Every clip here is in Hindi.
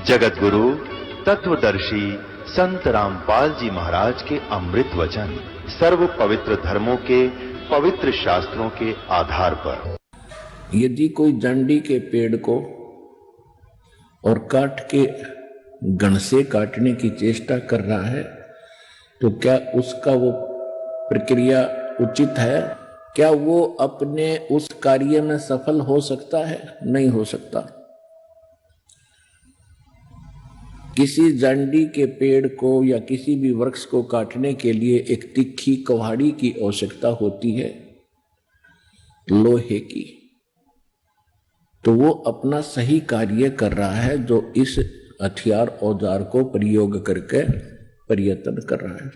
जगत गुरु तत्वदर्शी संत रामपाल जी महाराज के अमृत वचन सर्व पवित्र धर्मों के पवित्र शास्त्रों के आधार पर। यदि कोई जांडी के पेड़ को और काट के गण से काटने की चेष्टा कर रहा है तो क्या उसका वो प्रक्रिया उचित है? क्या वो अपने उस कार्य में सफल हो सकता है? नहीं हो सकता। किसी जांडी के पेड़ को या किसी भी वृक्ष को काटने के लिए एक तिखी कुल्हाड़ी की आवश्यकता होती है, लोहे की। तो वो अपना सही कार्य कर रहा है जो इस हथियार औजार को प्रयोग करके प्रयत्न कर रहा है।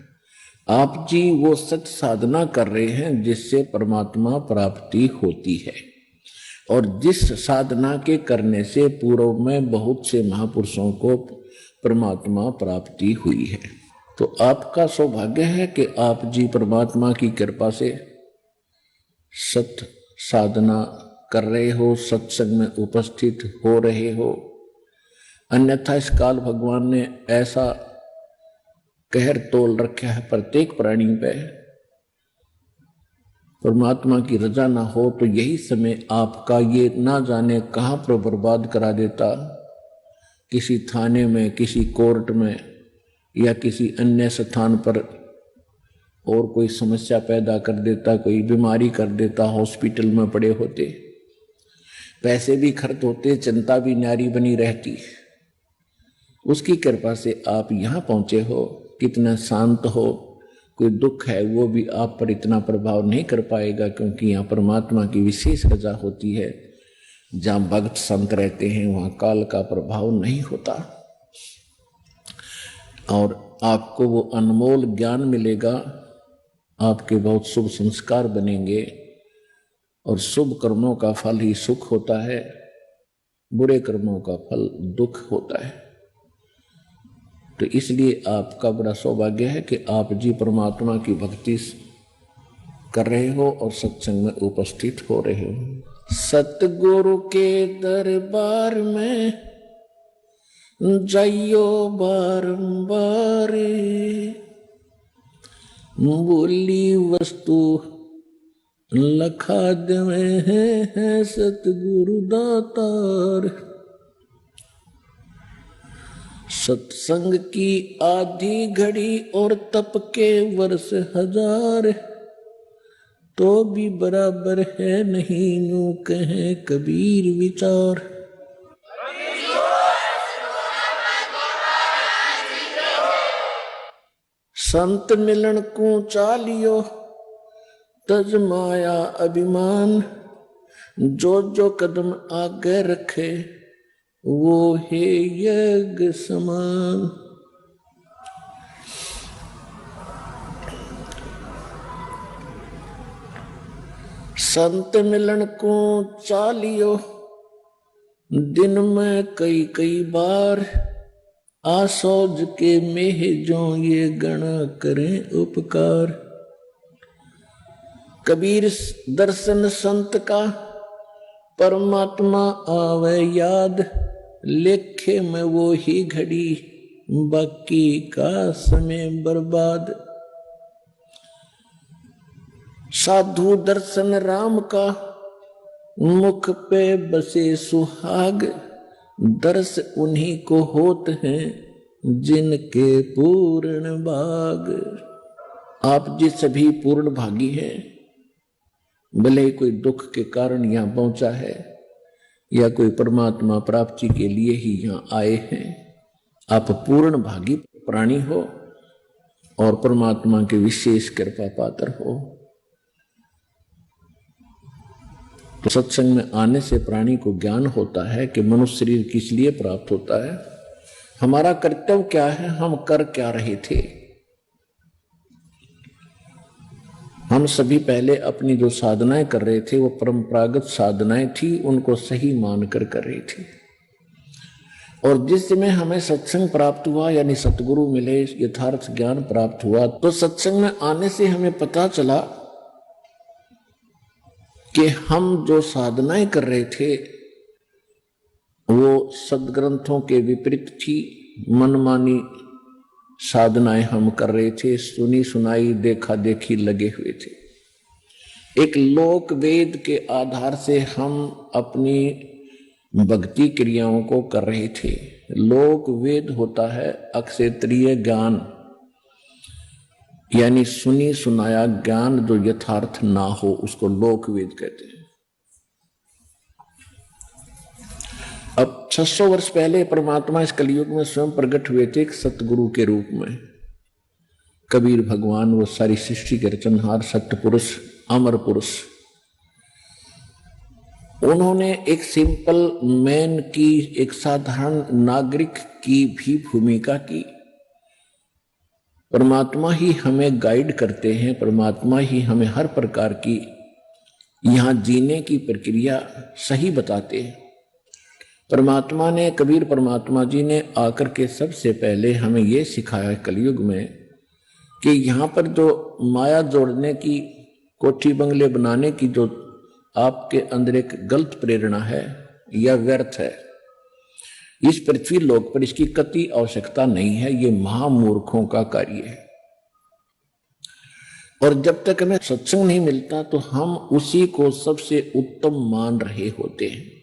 आप जी वो सच साधना कर रहे हैं जिससे परमात्मा प्राप्ति होती है, और जिस साधना के करने से पूर्व में बहुत से महापुरुषों को परमात्मा प्राप्ति हुई है। तो आपका सौभाग्य है कि आप जी परमात्मा की कृपा से सत साधना कर रहे हो, सत्संग में उपस्थित हो रहे हो। अन्यथा इस काल भगवान ने ऐसा कहर तोल रखा है प्रत्येक प्राणी पे, परमात्मा की रजा ना हो तो यही समय आपका ये ना जाने कहां पर बर्बाद करा देता, किसी थाने में, किसी कोर्ट में या किसी अन्य स्थान पर और कोई समस्या पैदा कर देता, कोई बीमारी कर देता, हॉस्पिटल में पड़े होते, पैसे भी खर्च होते, चिंता भी न्यारी बनी रहती। उसकी कृपा से आप यहाँ पहुंचे हो, कितना शांत हो। कोई दुख है वो भी आप पर इतना प्रभाव नहीं कर पाएगा, क्योंकि यहाँ परमात्मा की विशेष रजा होती है। जहाँ भक्त संत रहते हैं वहाँ काल का प्रभाव नहीं होता, और आपको वो अनमोल ज्ञान मिलेगा। आपके बहुत शुभ संस्कार बनेंगे, और शुभ कर्मों का फल ही सुख होता है, बुरे कर्मों का फल दुख होता है। तो इसलिए आपका बड़ा सौभाग्य है कि आप जी परमात्मा की भक्ति कर रहे हो और सत्संग में उपस्थित हो रहे हो। सतगुरु के दरबार में जाइयो बारंबार, बोली वस्तु लखा देवे हैं सतगुरु दातार। सत्संग की आधी घड़ी और तप के वर्ष हजार, तो भी बराबर है नहीं यूं कहे कबीर विचार। संत मिलन को चालियो तज माया अभिमान, जो जो कदम आगे रखे वो है यज्ञ समान। संत मिलन को चालियो दिन में कई कई बार, आसोज के मेह जो ये गणा करें उपकार। कबीर दर्शन संत का परमात्मा आवे याद, लेखे में वो ही घड़ी बाकी का समय बर्बाद। साधु दर्शन राम का मुख पे बसे सुहाग, दर्श उन्हीं को होत हैं जिनके पूर्ण भाग। आप जी सभी पूर्ण भागी हैं, भले ही कोई दुख के कारण यहाँ पहुंचा है या कोई परमात्मा प्राप्ति के लिए ही यहाँ आए हैं। आप पूर्ण भागी प्राणी हो और परमात्मा के विशेष कृपा पात्र हो। तो सत्संग में आने से प्राणी को ज्ञान होता है कि मनुष्य शरीर किस लिए प्राप्त होता है, हमारा कर्तव्य क्या है, हम कर क्या रहे थे। हम सभी पहले अपनी जो साधनाएं कर रहे थे वो परंपरागत साधनाएं थी, उनको सही मानकर कर रहे थे। और जिस समय हमें सत्संग प्राप्त हुआ, यानी सतगुरु मिले, यथार्थ ज्ञान प्राप्त हुआ, तो सत्संग में आने से हमें पता चला कि हम जो साधनाएं कर रहे थे वो सदग्रंथों के विपरीत थी। मनमानी साधनाएं हम कर रहे थे, सुनी सुनाई देखा देखी लगे हुए थे। एक लोक वेद के आधार से हम अपनी भक्ति क्रियाओं को कर रहे थे। लोक वेद होता है अक्षेत्रीय ज्ञान, यानी सुनी सुनाया ज्ञान जो यथार्थ ना हो, उसको लोक वेद कहते हैं। अब 600 वर्ष पहले परमात्मा इस कलयुग में स्वयं प्रकट हुए थे एक सतगुरु के रूप में। कबीर भगवान, वो सारी सृष्टि के रचनहार सत्य पुरुष, अमर पुरुष, उन्होंने एक सिंपल मैन की, एक साधारण नागरिक की भी भूमिका की। परमात्मा ही हमें गाइड करते हैं, परमात्मा ही हमें हर प्रकार की यहां जीने की प्रक्रिया सही बताते हैं। परमात्मा ने, कबीर परमात्मा जी ने आकर के सबसे पहले हमें यह सिखाया कलयुग में कि यहां पर जो माया जोड़ने की, कोठी बंगले बनाने की जो आपके अंदर एक गलत प्रेरणा है, यह व्यर्थ है। इस पृथ्वी लोक पर इसकी कति आवश्यकता नहीं है, ये महामूर्खों का कार्य है। और जब तक हमें सत्संग नहीं मिलता तो हम उसी को सबसे उत्तम मान रहे होते हैं।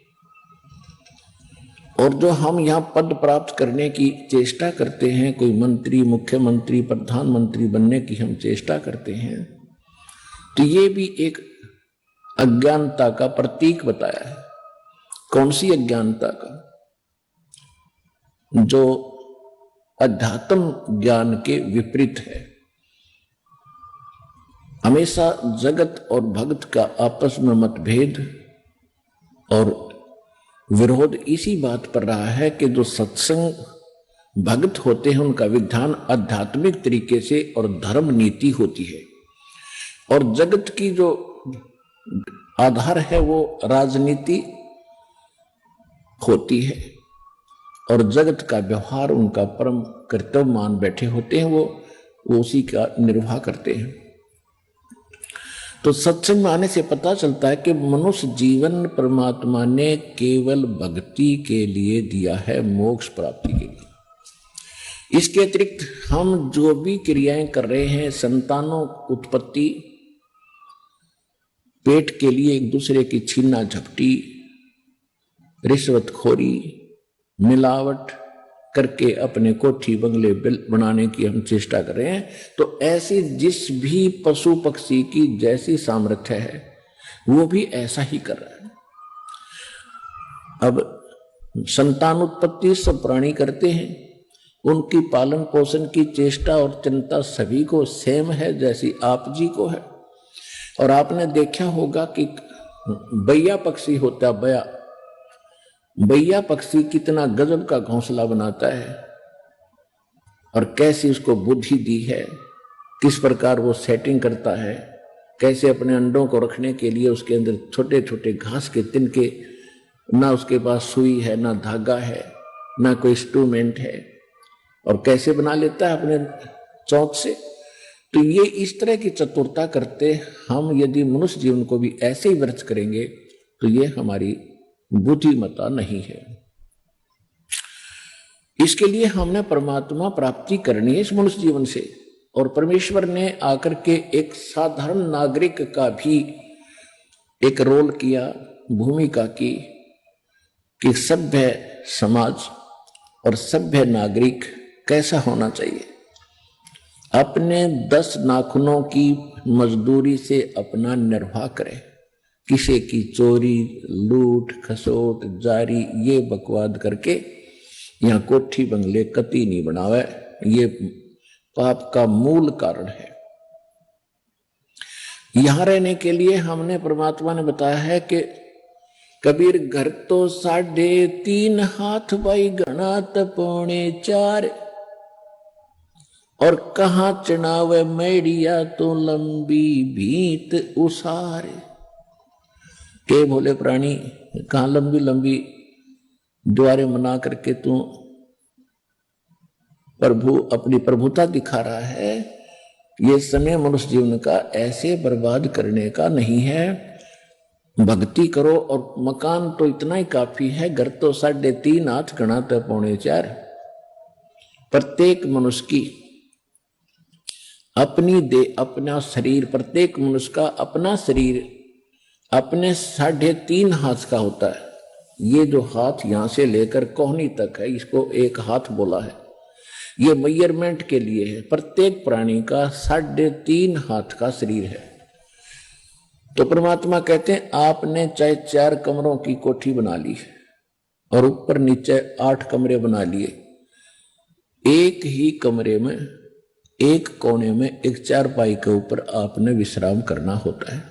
और जो हम यहां पद प्राप्त करने की चेष्टा करते हैं, कोई मंत्री, मुख्यमंत्री, प्रधानमंत्री बनने की हम चेष्टा करते हैं, तो ये भी एक अज्ञानता का प्रतीक बताया है। कौन सी अज्ञानता का? जो अध्यात्म ज्ञान के विपरीत है। हमेशा जगत और भक्त का आपस में मतभेद और विरोध इसी बात पर रहा है कि जो सत्संग भक्त होते हैं उनका विधान आध्यात्मिक तरीके से और धर्म नीति होती है, और जगत की जो आधार है वो राजनीति होती है, और जगत का व्यवहार उनका परम कर्तव्य मान बैठे होते हैं, वो उसी का निर्वाह करते हैं। तो सत्संग में आने से पता चलता है कि मनुष्य जीवन परमात्मा ने केवल भक्ति के लिए दिया है, मोक्ष प्राप्ति के लिए। इसके अतिरिक्त हम जो भी क्रियाएं कर रहे हैं, संतानों उत्पत्ति, पेट के लिए एक दूसरे की छीना झपटी, रिश्वतखोरी, मिलावट करके अपने कोठी बंगले बनाने की हम चेष्टा कर रहे हैं, तो ऐसी जिस भी पशु पक्षी की जैसी सामर्थ्य है वो भी ऐसा ही कर रहा है। अब संतान उत्पत्ति सब प्राणी करते हैं, उनकी पालन पोषण की चेष्टा और चिंता सभी को सेम है जैसी आप जी को है। और आपने देखा होगा कि बैया पक्षी होता, बैया पक्षी कितना गजब का घोंसला बनाता है और कैसी उसको बुद्धि दी है, किस प्रकार वो सेटिंग करता है, कैसे अपने अंडों को रखने के लिए उसके अंदर छोटे छोटे घास के तिनके, ना उसके पास सुई है, ना धागा है, ना कोई इंस्ट्रूमेंट है, और कैसे बना लेता है अपने चौक से। तो ये इस तरह की चतुरता करते हम यदि मनुष्य जीवन को भी ऐसे ही व्यर्थ करेंगे तो ये हमारी बुद्धिमत्ता नहीं है। इसके लिए हमने परमात्मा प्राप्ति करनी है इस मनुष्य जीवन से, और परमेश्वर ने आकर के एक साधारण नागरिक का भी एक रोल किया, भूमिका की, कि सभ्य समाज और सभ्य नागरिक कैसा होना चाहिए। अपने 10 नाखूनों की मजदूरी से अपना निर्वाह करे, किसी की चोरी, लूट, खसोट, जारी ये बकवाद करके यहाँ कोठी बंगले कति नहीं बनावे, ये पाप का मूल कारण है। यहां रहने के लिए हमने, परमात्मा ने बताया है कि कबीर घर तो 3.5 हाथ भाई घना पौने 4, और कहाँ चढ़ावे मैडिया तो लंबी भीत उसारे। के भोले प्राणी, कहाँ लंबी लंबी द्वारे मना करके तू प्रभु अपनी प्रभुता दिखा रहा है। ये समय मनुष्य जीवन का ऐसे बर्बाद करने का नहीं है। भक्ति करो। और मकान तो इतना ही काफी है, घर तो 3.5 हाथ गणा तो 3.25। प्रत्येक मनुष्य की अपनी अपना शरीर, प्रत्येक मनुष्य का अपना शरीर अपने 3.5 हाथ का होता है। ये जो हाथ यहां से लेकर कोहनी तक है, इसको एक हाथ बोला है। ये मेजरमेंट के लिए है। प्रत्येक प्राणी का 3.5 हाथ का शरीर है। तो परमात्मा कहते हैं आपने चाहे 4 कमरों की कोठी बना ली और ऊपर नीचे 8 कमरे बना लिए, एक ही कमरे में एक कोने में एक चारपाई के ऊपर आपने विश्राम करना होता है,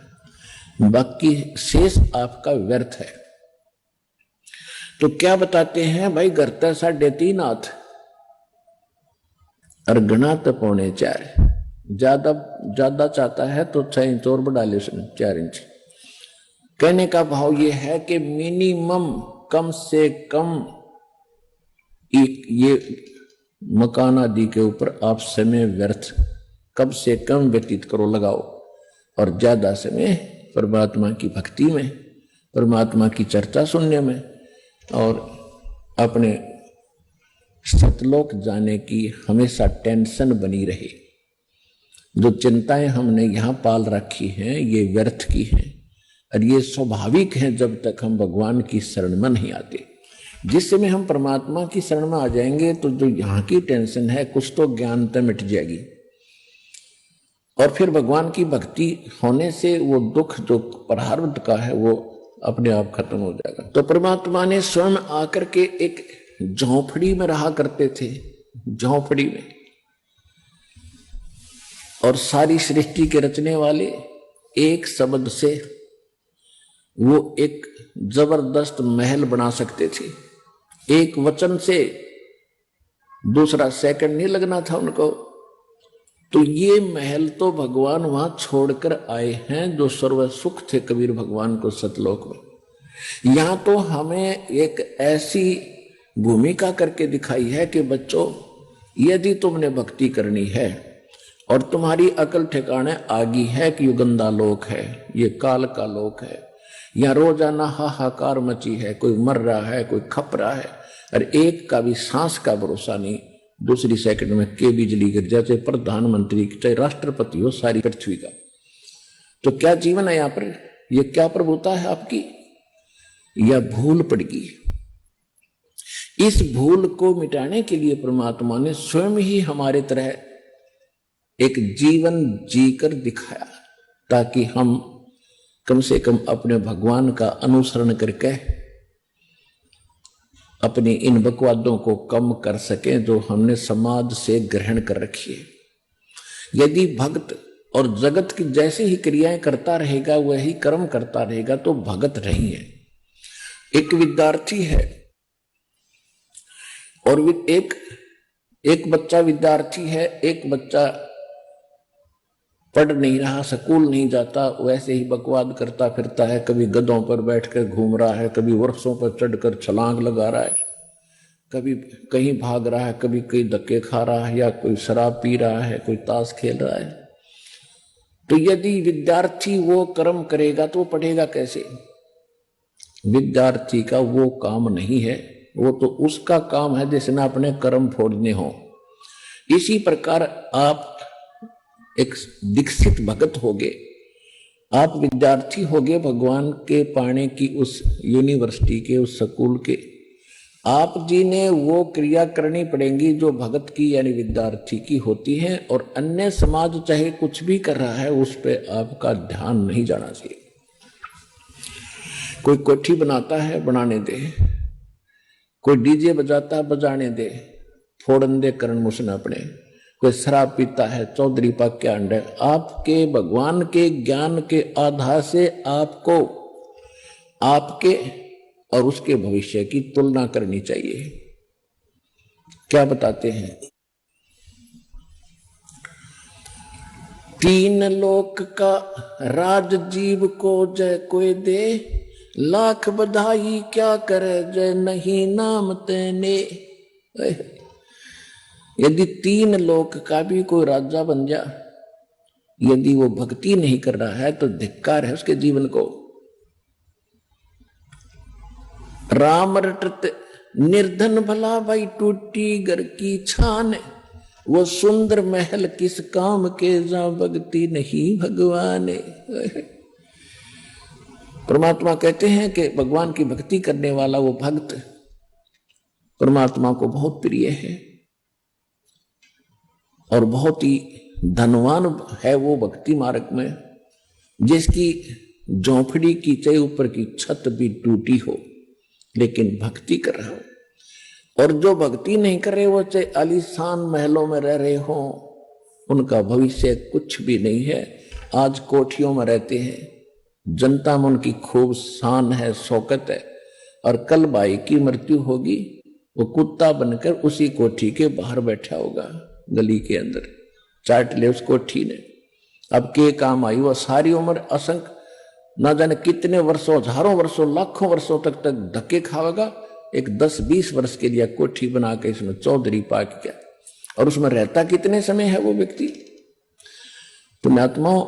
बाकी शेष आपका व्यर्थ है। तो क्या बताते हैं भाई, घर तो 3.5 हाथ और गणा तो 3.25। ज्यादा चाहता है तो 6 इंच और बढ़ा ले 4 इंच। कहने का भाव ये है कि मिनिमम कम से कम ये मकान आदि के ऊपर आप समय व्यर्थ कम से कम व्यतीत करो, लगाओ, और ज्यादा समय परमात्मा की भक्ति में, परमात्मा की चर्चा सुनने में और अपने सतलोक जाने की हमेशा टेंशन बनी रहे। जो चिंताएं हमने यहां पाल रखी हैं ये व्यर्थ की हैं और ये स्वाभाविक है जब तक हम भगवान की शरण में नहीं आते। जिस समय हम परमात्मा की शरण में आ जाएंगे तो जो यहाँ की टेंशन है कुछ तो ज्ञानता मिट जाएगी और फिर भगवान की भक्ति होने से वो दुख जो प्रारब्ध का है वो अपने आप खत्म हो जाएगा। तो परमात्मा ने स्वयं आकर के एक झोंपड़ी में रहा करते थे, झोंपड़ी में, और सारी सृष्टि के रचने वाले एक शब्द से वो एक जबरदस्त महल बना सकते थे। एक वचन से दूसरा सेकंड नहीं लगना था उनको। तो ये महल तो भगवान वहां छोड़कर आए हैं जो सर्व सुख थे कबीर भगवान को सतलोक में। यहां तो हमें एक ऐसी भूमिका करके दिखाई है कि बच्चों यदि तुमने भक्ति करनी है और तुम्हारी अकल ठिकाने आगी है कि ये गंदा लोक है, ये काल का लोक है, यहाँ रोजाना हाहाकार मची है, कोई मर रहा है, कोई खप रहा है और एक का भी सांस का भरोसा नहीं, दूसरी सेकंड में के बिजली गिर जाए, चाहे प्रधानमंत्री चाहे राष्ट्रपति हो सारी पृथ्वी का। तो क्या जीवन है यहाँ पर, ये क्या प्रभुता है आपकी? यह भूल पड़गी। इस भूल को मिटाने के लिए परमात्मा ने स्वयं ही हमारे तरह एक जीवन जीकर दिखाया ताकि हम कम से कम अपने भगवान का अनुसरण करके अपनी इन बकवादों को कम कर सकें जो हमने समाज से ग्रहण कर रखी है। यदि भक्त और जगत की जैसी ही क्रियाएं करता रहेगा वही कर्म करता रहेगा तो भगत नहीं है। एक विद्यार्थी है और एक बच्चा विद्यार्थी है, एक बच्चा पढ़ नहीं रहा, स्कूल नहीं जाता, वैसे ही बकवाद करता फिरता है, कभी गधों पर बैठकर घूम रहा है, कभी वृक्षों पर चढ़कर छलांग लगा रहा है, कभी कहीं भाग रहा है, कभी कहीं धक्के खा रहा है या कोई शराब पी रहा है, कोई ताश खेल रहा है। तो यदि विद्यार्थी वो कर्म करेगा तो वो पढ़ेगा कैसे? विद्यार्थी का वो काम नहीं है, वो तो उसका काम है जिसने अपने कर्म फोड़ने हो। इसी प्रकार आप एक दीक्षित भगत होगे, आप विद्यार्थी होगे भगवान के पाने की उस यूनिवर्सिटी के, उस स्कूल के, आप जी ने वो क्रिया करनी पड़ेगी जो भगत की यानी विद्यार्थी की होती है और अन्य समाज चाहे कुछ भी कर रहा है उस पर आपका ध्यान नहीं जाना चाहिए। कोई कोठी बनाता है बनाने दे, कोई डीजे बजाता है बजाने दे, फोड़न दे करण मुसन अपने, कोई शराब पीता है चौधरी पाक के अंडे। आपके भगवान के ज्ञान के आधार से आपको आपके और उसके भविष्य की तुलना करनी चाहिए। क्या बताते हैं? 3 लोक का राज जीव को जय कोई दे, लाख बधाई क्या करे जय नहीं नाम तेने। यदि 3 लोक का भी कोई राजा बन जा, यदि वो भक्ति नहीं कर रहा है तो धिक्कार है उसके जीवन को। राम रटत निर्धन भला भाई टूटी घर की छान, वो सुंदर महल किस काम के जा भक्ति नहीं भगवान। परमात्मा कहते हैं कि भगवान की भक्ति करने वाला वो भक्त परमात्मा को बहुत प्रिय है और बहुत ही धनवान है वो भक्ति मार्ग में, जिसकी झोंपड़ी की चाहे ऊपर की छत भी टूटी हो लेकिन भक्ति कर रहा हो। और जो भक्ति नहीं कर रहे वो चाहे आलीशान महलों में रह रहे हो, उनका भविष्य कुछ भी नहीं है। आज कोठियों में रहते हैं, जनता में उनकी खूब शान है, शौकत है, और कल भाई की मृत्यु होगी, वो कुत्ता बनकर उसी कोठी के बाहर बैठा होगा, गली के अंदर चाट ले उस कोठी ने। अब के काम आई, वो सारी उम्र असंख्य ना जाने कितने वर्षों, हजारों वर्षों, लाखों वर्षों तक धक्के खाएगा। एक 10-20 वर्ष के लिए कोठी बना के इसमें चौधरी पा के, और उसमें रहता कितने समय है वो व्यक्ति। पुण्यात्माओं,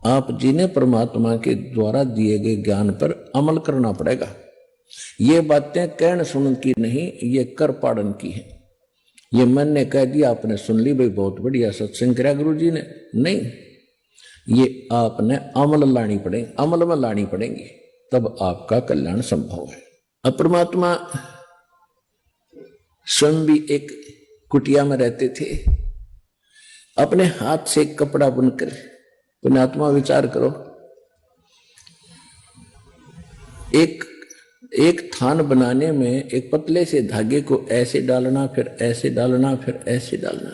आप जी ने परमात्मा के द्वारा दिए गए ज्ञान पर अमल करना पड़ेगा। ये बातें कहन सुनन की नहीं, ये कर पाड़न की है। ये मैंने कह दिया, आपने सुन ली, भाई बहुत बढ़िया सत्संग करा गुरु जी ने, नहीं, ये आपने अमल लानी पड़ेगी, अमल में लानी पड़ेगी, तब आपका कल्याण संभव है। अब परमात्मा स्वयं भी एक कुटिया में रहते थे, अपने हाथ से कपड़ा बुनकर। पुण्यात्मा विचार करो, एक थान बनाने में एक पतले से धागे को ऐसे डालना, फिर ऐसे डालना, फिर ऐसे डालना,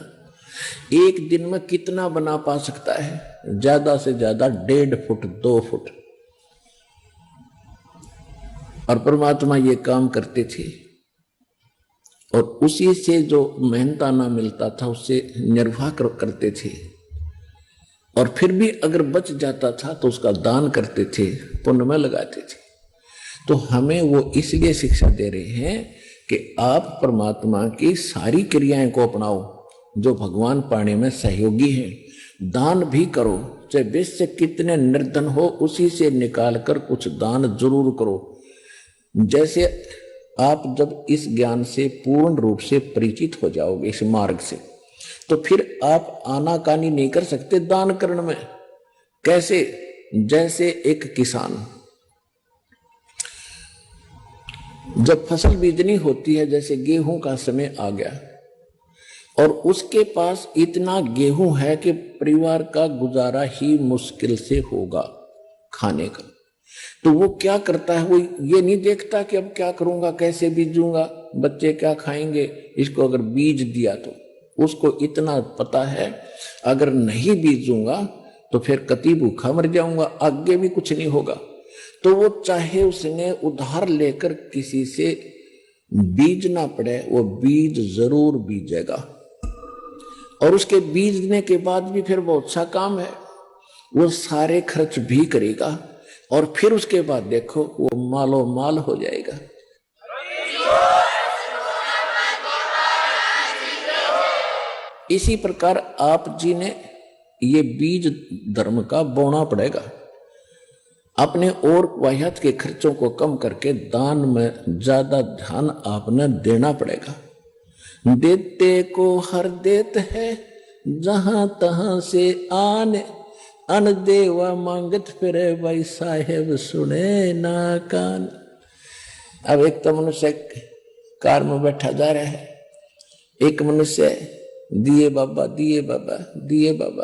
एक दिन में कितना बना पा सकता है? ज्यादा से ज्यादा 1.5 फुट 2 फुट। और परमात्मा ये काम करते थे और उसी से जो मेहनताना मिलता था उससे निर्वाह करते थे। और फिर भी अगर बच जाता था तो उसका दान करते थे, पुण्य में लगाते थे। तो हमें वो इसलिए शिक्षा दे रहे हैं कि आप परमात्मा की सारी क्रियाएं को अपनाओ जो भगवान पाने में सहयोगी हैं। दान भी करो, चाहे विश्व से कितने निर्धन हो, उसी से निकाल कर कुछ दान जरूर करो। जैसे आप जब इस ज्ञान से पूर्ण रूप से परिचित हो जाओगे इस मार्ग से, तो फिर आप आनाकानी नहीं कर सकते दान करने में। कैसे? जैसे एक किसान जब फसल बीजनी होती है, जैसे गेहूं का समय आ गया और उसके पास इतना गेहूं है कि परिवार का गुजारा ही मुश्किल से होगा खाने का, तो वो क्या करता है? वो ये नहीं देखता कि अब क्या करूंगा, कैसे बीजूंगा, बच्चे क्या खाएंगे। इसको अगर बीज दिया तो उसको इतना पता है अगर नहीं बीजूंगा तो फिर कति भूखा मर जाऊंगा, आगे भी कुछ नहीं होगा। तो वो चाहे उसने उधार लेकर किसी से बीजना पड़े, वो बीज जरूर बीजेगा। और उसके बीजने के बाद भी फिर बहुत सा काम है, वो सारे खर्च भी करेगा और फिर उसके बाद देखो वो मालो माल हो जाएगा। इसी प्रकार आप जी ने ये बीज धर्म का बोना पड़ेगा। अपने और वाह्यात के खर्चों को कम करके दान में ज्यादा ध्यान आपने देना पड़ेगा। देते को हर देत है जहां तहां से आने, अन देवा मांगत फिरे भाई साहेब सुने ना कान। अब एक तो मनुष्य कार में बैठा जा रहा है, एक मनुष्य दिए बाबा दिए बाबा दिए बाबा,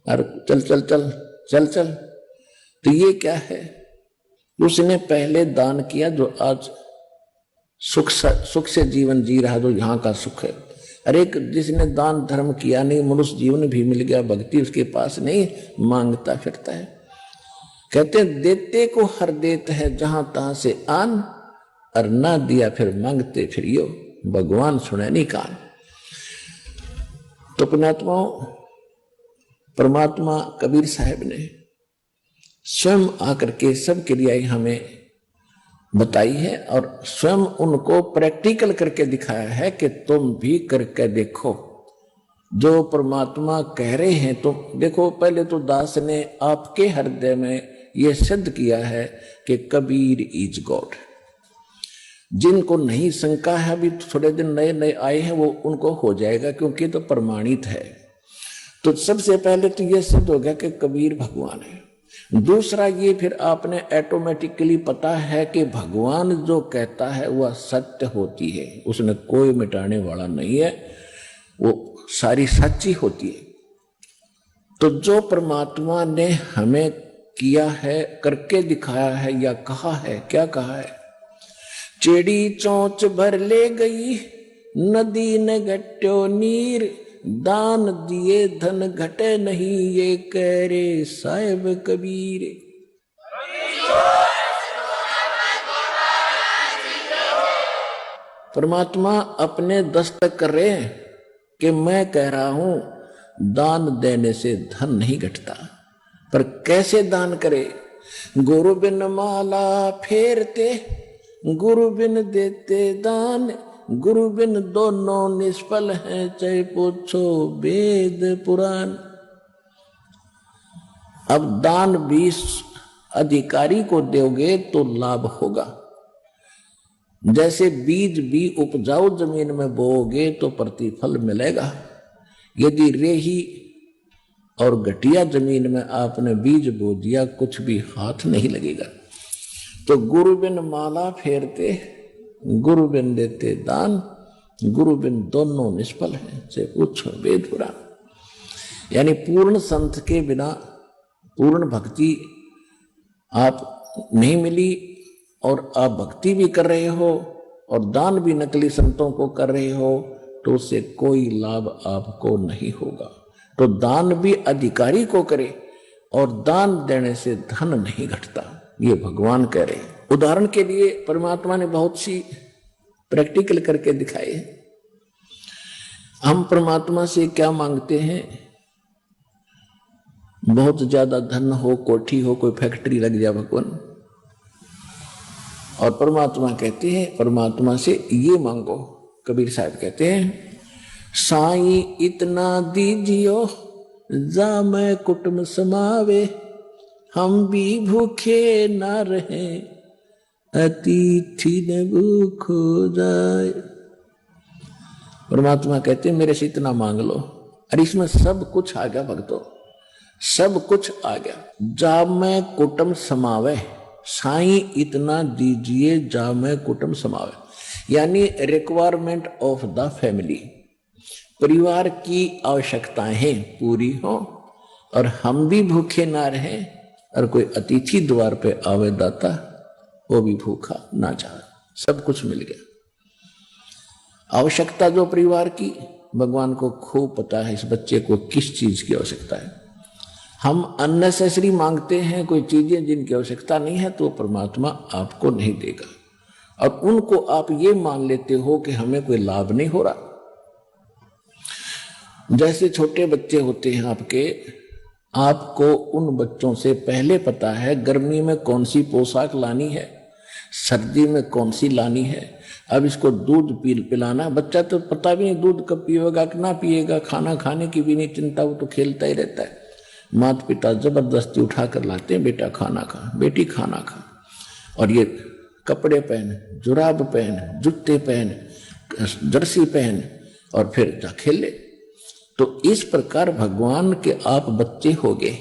और चल चल चल चल चल। तो ये क्या है? उसने पहले दान किया जो आज सुख से जीवन जी रहा, जो यहाँ का सुख है। अरे जिसने दान धर्म किया नहीं, मनुष्य जीवन भी मिल गया, भक्ति उसके पास नहीं, मांगता फिरता है। कहते हैं देते को हर देत है जहां तहां से आन, और ना दिया फिर मांगते फिर यो, भगवान सुने नहीं कान। तो पुण्यात्माओं, परमात्मा कबीर साहब ने स्वयं आकर के सब क्रियाएं हमें बताई है और स्वयं उनको प्रैक्टिकल करके दिखाया है कि तुम भी करके देखो जो परमात्मा कह रहे हैं। तो देखो, पहले तो दास ने आपके हृदय में यह सिद्ध किया है कि कबीर इज गॉड। जिनको नहीं शंका है, अभी थोड़े दिन नए नए आए हैं, वो उनको हो जाएगा, क्योंकि तो प्रमाणित है। तो सबसे पहले तो ये सिद्ध हो गया कि कबीर भगवान है। दूसरा ये फिर आपने ऑटोमेटिकली पता है कि भगवान जो कहता है वह सत्य होती है, उसने कोई मिटाने वाला नहीं है, वो सारी सच्ची होती है। तो जो परमात्मा ने हमें किया है, करके दिखाया है या कहा है, क्या कहा है? चेड़ी चोंच भर ले गई नदी ने घट्यो नीर, दान दिए धन घटे नहीं, ये कह रे साहिब कबीर। परमात्मा अपने दस्तक कर रहे हैं कि मैं कह रहा हूं दान देने से धन नहीं घटता, पर कैसे दान करे? गुरु बिन माला फेरते, गुरु बिन देते दान, गुरु बिन दोनों निष्फल हैं, चाहे पूछो वेद पुराण। अब दान भी अधिकारी को दोगे तो लाभ होगा। जैसे बीज भी उपजाऊ जमीन में बोओगे तो प्रतिफल मिलेगा। यदि रेही और घटिया जमीन में आपने बीज बो दिया, कुछ भी हाथ नहीं लगेगा। तो गुरु बिन माला फेरते, गुरु बिन देते दान, गुरु बिन दोनों निष्फल हैं, से पूछो वेद पुराण। यानी पूर्ण संत के बिना पूर्ण भक्ति आप नहीं मिली, और आप भक्ति भी कर रहे हो और दान भी नकली संतों को कर रहे हो, तो उससे कोई लाभ आपको नहीं होगा। तो दान भी अधिकारी को करे, और दान देने से धन नहीं घटता, ये भगवान कह रहे हैं। उदाहरण के लिए परमात्मा ने बहुत सी प्रैक्टिकल करके दिखाए। हम परमात्मा से क्या मांगते हैं? बहुत ज्यादा धन हो, कोठी हो, कोई फैक्ट्री लग जाए भगवान, और परमात्मा कहते हैं परमात्मा से ये मांगो। कबीर साहब कहते हैं, साईं इतना दीजियो जा मैं कुटुंब समावे, हम भी भूखे ना रहे अतिथि न भूख हो जाए। परमात्मा कहते हैं मेरे से इतना मांग लो, अरे इसमें सब कुछ आ गया भक्तों, सब कुछ आ गया। जा मैं कुटुंब समावे, साईं इतना दीजिए जा मैं कुटुंब समावे, यानी रिक्वायरमेंट ऑफ द फैमिली, परिवार की आवश्यकताएं पूरी हो और हम भी भूखे ना रहें, और कोई अतिथि द्वार पे आवे दाता वो भी भूखा ना जाए। सब कुछ मिल गया। आवश्यकता जो परिवार की, भगवान को खूब पता है इस बच्चे को किस चीज की आवश्यकता है। हम अननेसेसरी मांगते हैं कोई चीजें जिनकी आवश्यकता नहीं है, तो परमात्मा आपको नहीं देगा, और उनको आप ये मान लेते हो कि हमें कोई लाभ नहीं हो रहा। जैसे छोटे बच्चे होते हैं आपके, आपको उन बच्चों से पहले पता है गर्मी में कौन सी पोशाक लानी है, सर्दी में कौन सी लानी है। अब इसको दूध पिलाना, बच्चा तो पता भी नहीं दूध कब पिएगा कि ना पिएगा, खाना खाने की भी नहीं चिंता, वो तो खेलता ही रहता है। माता पिता जबरदस्ती उठा कर लाते हैं, बेटा खाना खा, बेटी खाना खा, और ये कपड़े पहन, जुराब पहन, जूते पहन, जर्सी पहन, और फिर जा खेले। तो इस प्रकार भगवान के आप बच्चे हो गए,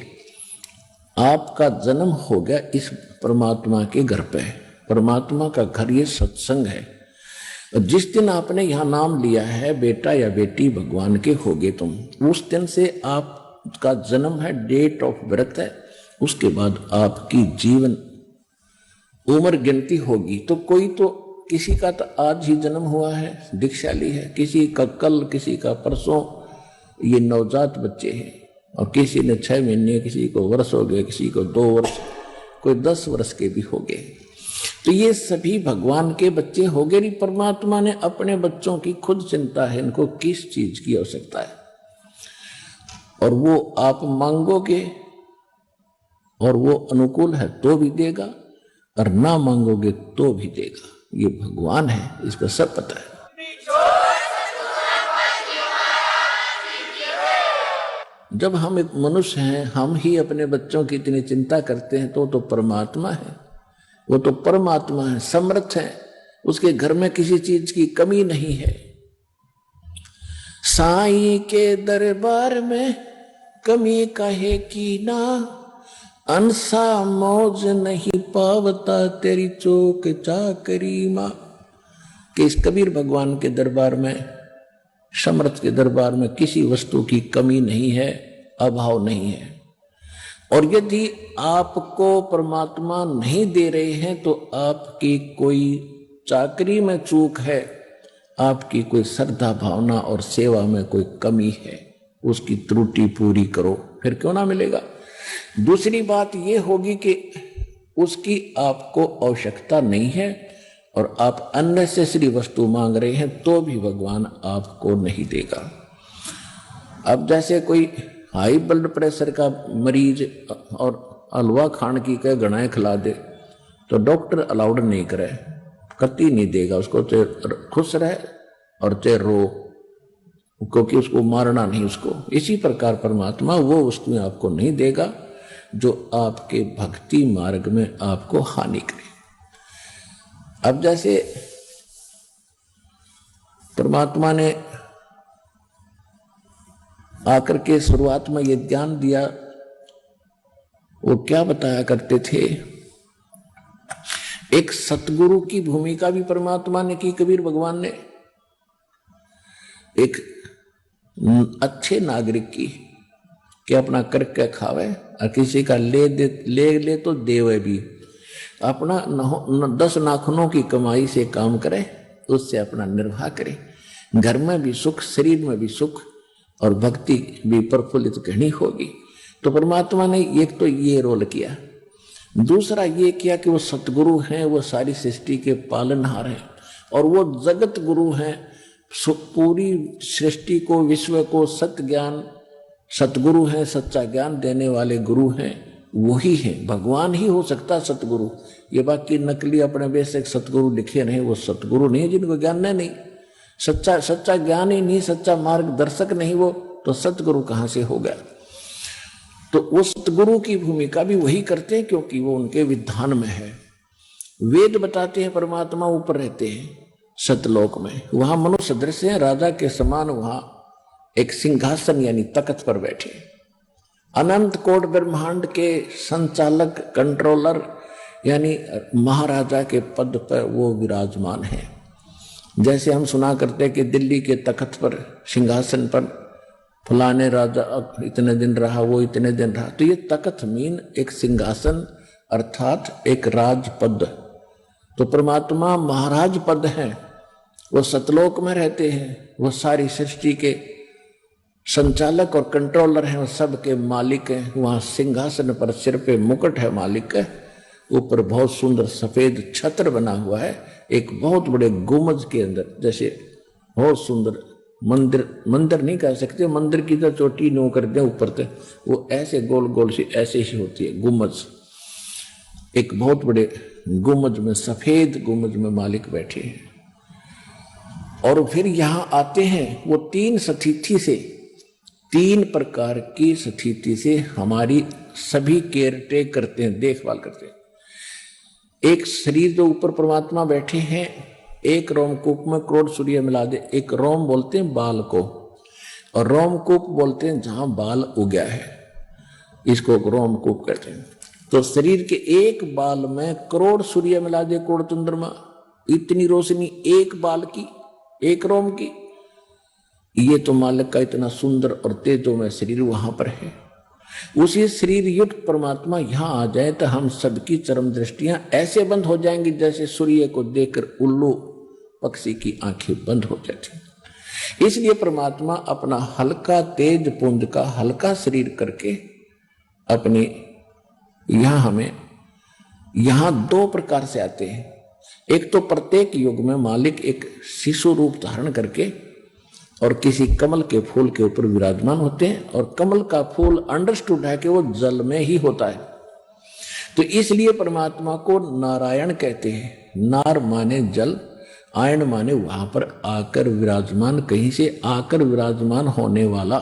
आपका जन्म हो गया इस परमात्मा के घर पे। परमात्मा का घर ये सत्संग है। जिस दिन आपने यहाँ नाम लिया है बेटा या बेटी भगवान के होगे तुम, उस दिन से आपका जन्म है, डेट ऑफ बर्थ है। उसके बाद आपकी जीवन उम्र गिनती होगी। तो कोई तो किसी का तो आज ही जन्म हुआ है, दीक्षाली है, किसी का कल, किसी का परसों, ये नवजात बच्चे हैं, और किसी ने 6 महीने, किसी को वर्ष हो गए, किसी को 2 वर्ष, कोई 10 वर्ष के भी हो गए। तो ये सभी भगवान के बच्चे हो गए। परमात्मा ने अपने बच्चों की खुद चिंता है, इनको किस चीज की आवश्यकता है, और वो आप मांगोगे और वो अनुकूल है तो भी देगा, और ना मांगोगे तो भी देगा। ये भगवान है, इसका सब पता है। जब हम एक मनुष्य हैं, हम ही अपने बच्चों की इतनी चिंता करते हैं, तो परमात्मा है, वो तो परमात्मा है, समर्थ है, उसके घर में किसी चीज की कमी नहीं है। साईं के दरबार में कमी काहे की ना, अंसा मौज नहीं पावता तेरी चौक चाकरी मां। कि इस कबीर भगवान के दरबार में, समर्थ के दरबार में किसी वस्तु की कमी नहीं है, अभाव नहीं है। और यदि आपको परमात्मा नहीं दे रहे हैं तो आपकी कोई चाकरी में चूक है, आपकी कोई श्रद्धा भावना और सेवा में कोई कमी है, उसकी त्रुटि पूरी करो, फिर क्यों ना मिलेगा। दूसरी बात यह होगी कि उसकी आपको आवश्यकता नहीं है और आप अननेसेसरी वस्तु मांग रहे हैं तो भी भगवान आपको नहीं देगा। अब जैसे कोई हाई ब्लड प्रेशर का मरीज और हलवा खान की कह गणाएं खिला दे तो डॉक्टर अलाउड नहीं करे, कतई नहीं देगा उसको, चाहे खुश रहे और चाहे रो, क्योंकि उसको मारना नहीं उसको। इसी प्रकार परमात्मा वो वस्तुएं आपको नहीं देगा जो आपके भक्ति मार्ग में आपको हानि करे। अब जैसे परमात्मा ने आकर के शुरुआत में ये ज्ञान दिया, वो क्या बताया करते थे, एक सतगुरु की भूमिका भी परमात्मा ने की, कबीर भगवान ने एक अच्छे नागरिक की कि अपना करके खावे और किसी का ले तो देवे भी, अपना 10 नाखूनों की कमाई से काम करे, उससे अपना निर्वाह करे, घर में भी सुख, शरीर में भी सुख और भक्ति भी प्रफुल्लित घनी होगी। तो परमात्मा ने एक तो ये रोल किया, दूसरा ये किया कि वो सतगुरु हैं, वो सारी सृष्टि के पालनहार हैं और वो जगत गुरु हैं, पूरी सृष्टि को, विश्व को सत्य ज्ञान, सतगुरु हैं, सच्चा ज्ञान देने वाले गुरु हैं, वही है, भगवान ही हो सकता सतगुरु। ये बाकी नकली अपने बेशक सतगुरु लिखे रहे, वो सतगुरु नहीं, जिनको ज्ञान नहीं, सच्चा ज्ञान ही नहीं, सच्चा मार्गदर्शक नहीं वो, तो सतगुरु कहां से हो गया। तो उस सतगुरु की भूमिका भी वही करते हैं क्योंकि वो उनके विधान में है। वेद बताते हैं परमात्मा ऊपर रहते हैं सतलोक में, वहां मनुष्य दृश्य है, राजा के समान वहां एक सिंहासन यानी तख्त पर बैठे, अनंत कोट ब्रह्मांड के संचालक, कंट्रोलर यानी महाराजा के पद पर वो विराजमान है। जैसे हम सुना करते कि दिल्ली के तख्त पर, सिंहासन पर फलाने राजा इतने दिन रहा, वो इतने दिन रहा, तो ये तख्त मीन एक सिंहासन अर्थात एक राजपद। तो परमात्मा महाराज पद है, वो सतलोक में रहते हैं, वो सारी सृष्टि के संचालक और कंट्रोलर हैं, वो सब के मालिक हैं। वहां सिंहासन पर सिर पे मुकुट है मालिक है, ऊपर बहुत सुंदर सफेद छत्र बना हुआ है, एक बहुत बड़े गुम्बद के अंदर, जैसे बहुत सुंदर मंदिर नहीं कह सकते, मंदिर की तो चोटी नो कर दे ऊपर तक, वो ऐसे गोल गोल सी ऐसे ही होती है गुम्बद। एक बहुत बड़े गुम्बद में, सफेद गुम्बद में मालिक बैठे हैं। और फिर यहां आते हैं वो 3 स्थिति से, 3 प्रकार की स्थिति से हमारी सभी केयर टेक करते हैं, देखभाल करते हैं। एक शरीर जो ऊपर परमात्मा बैठे हैं, एक रोमकूप में करोड़ सूर्य मिला दे, एक रोम बोलते हैं बाल को और रोमकूप बोलते हैं जहां बाल उगया है, इसको रोमकूप कहते हैं। तो शरीर के एक बाल में करोड़ सूर्य मिला दे, करोड़ चंद्रमा, इतनी रोशनी एक बाल की, एक रोम की। ये तो मालिक का इतना सुंदर और तेजोमय शरीर वहां पर है। उसी शरीर युक्त परमात्मा यहां आ जाए तो हम सबकी चरम दृष्टियां ऐसे बंद हो जाएंगी जैसे सूर्य को देखकर उल्लू पक्षी की आंखें बंद हो जाती। इसलिए परमात्मा अपना हल्का तेज पुंज का हल्का शरीर करके अपने यहां हमें यहां 2 प्रकार से आते हैं। एक तो प्रत्येक युग में मालिक एक शिशु रूप धारण करके और किसी कमल के फूल के ऊपर विराजमान होते हैं, और कमल का फूल अंडरस्टूड है कि वो जल में ही होता है, तो इसलिए परमात्मा को नारायण कहते हैं। नार माने जल, आयन माने वहां पर आकर विराजमान, कहीं से आकर विराजमान होने वाला।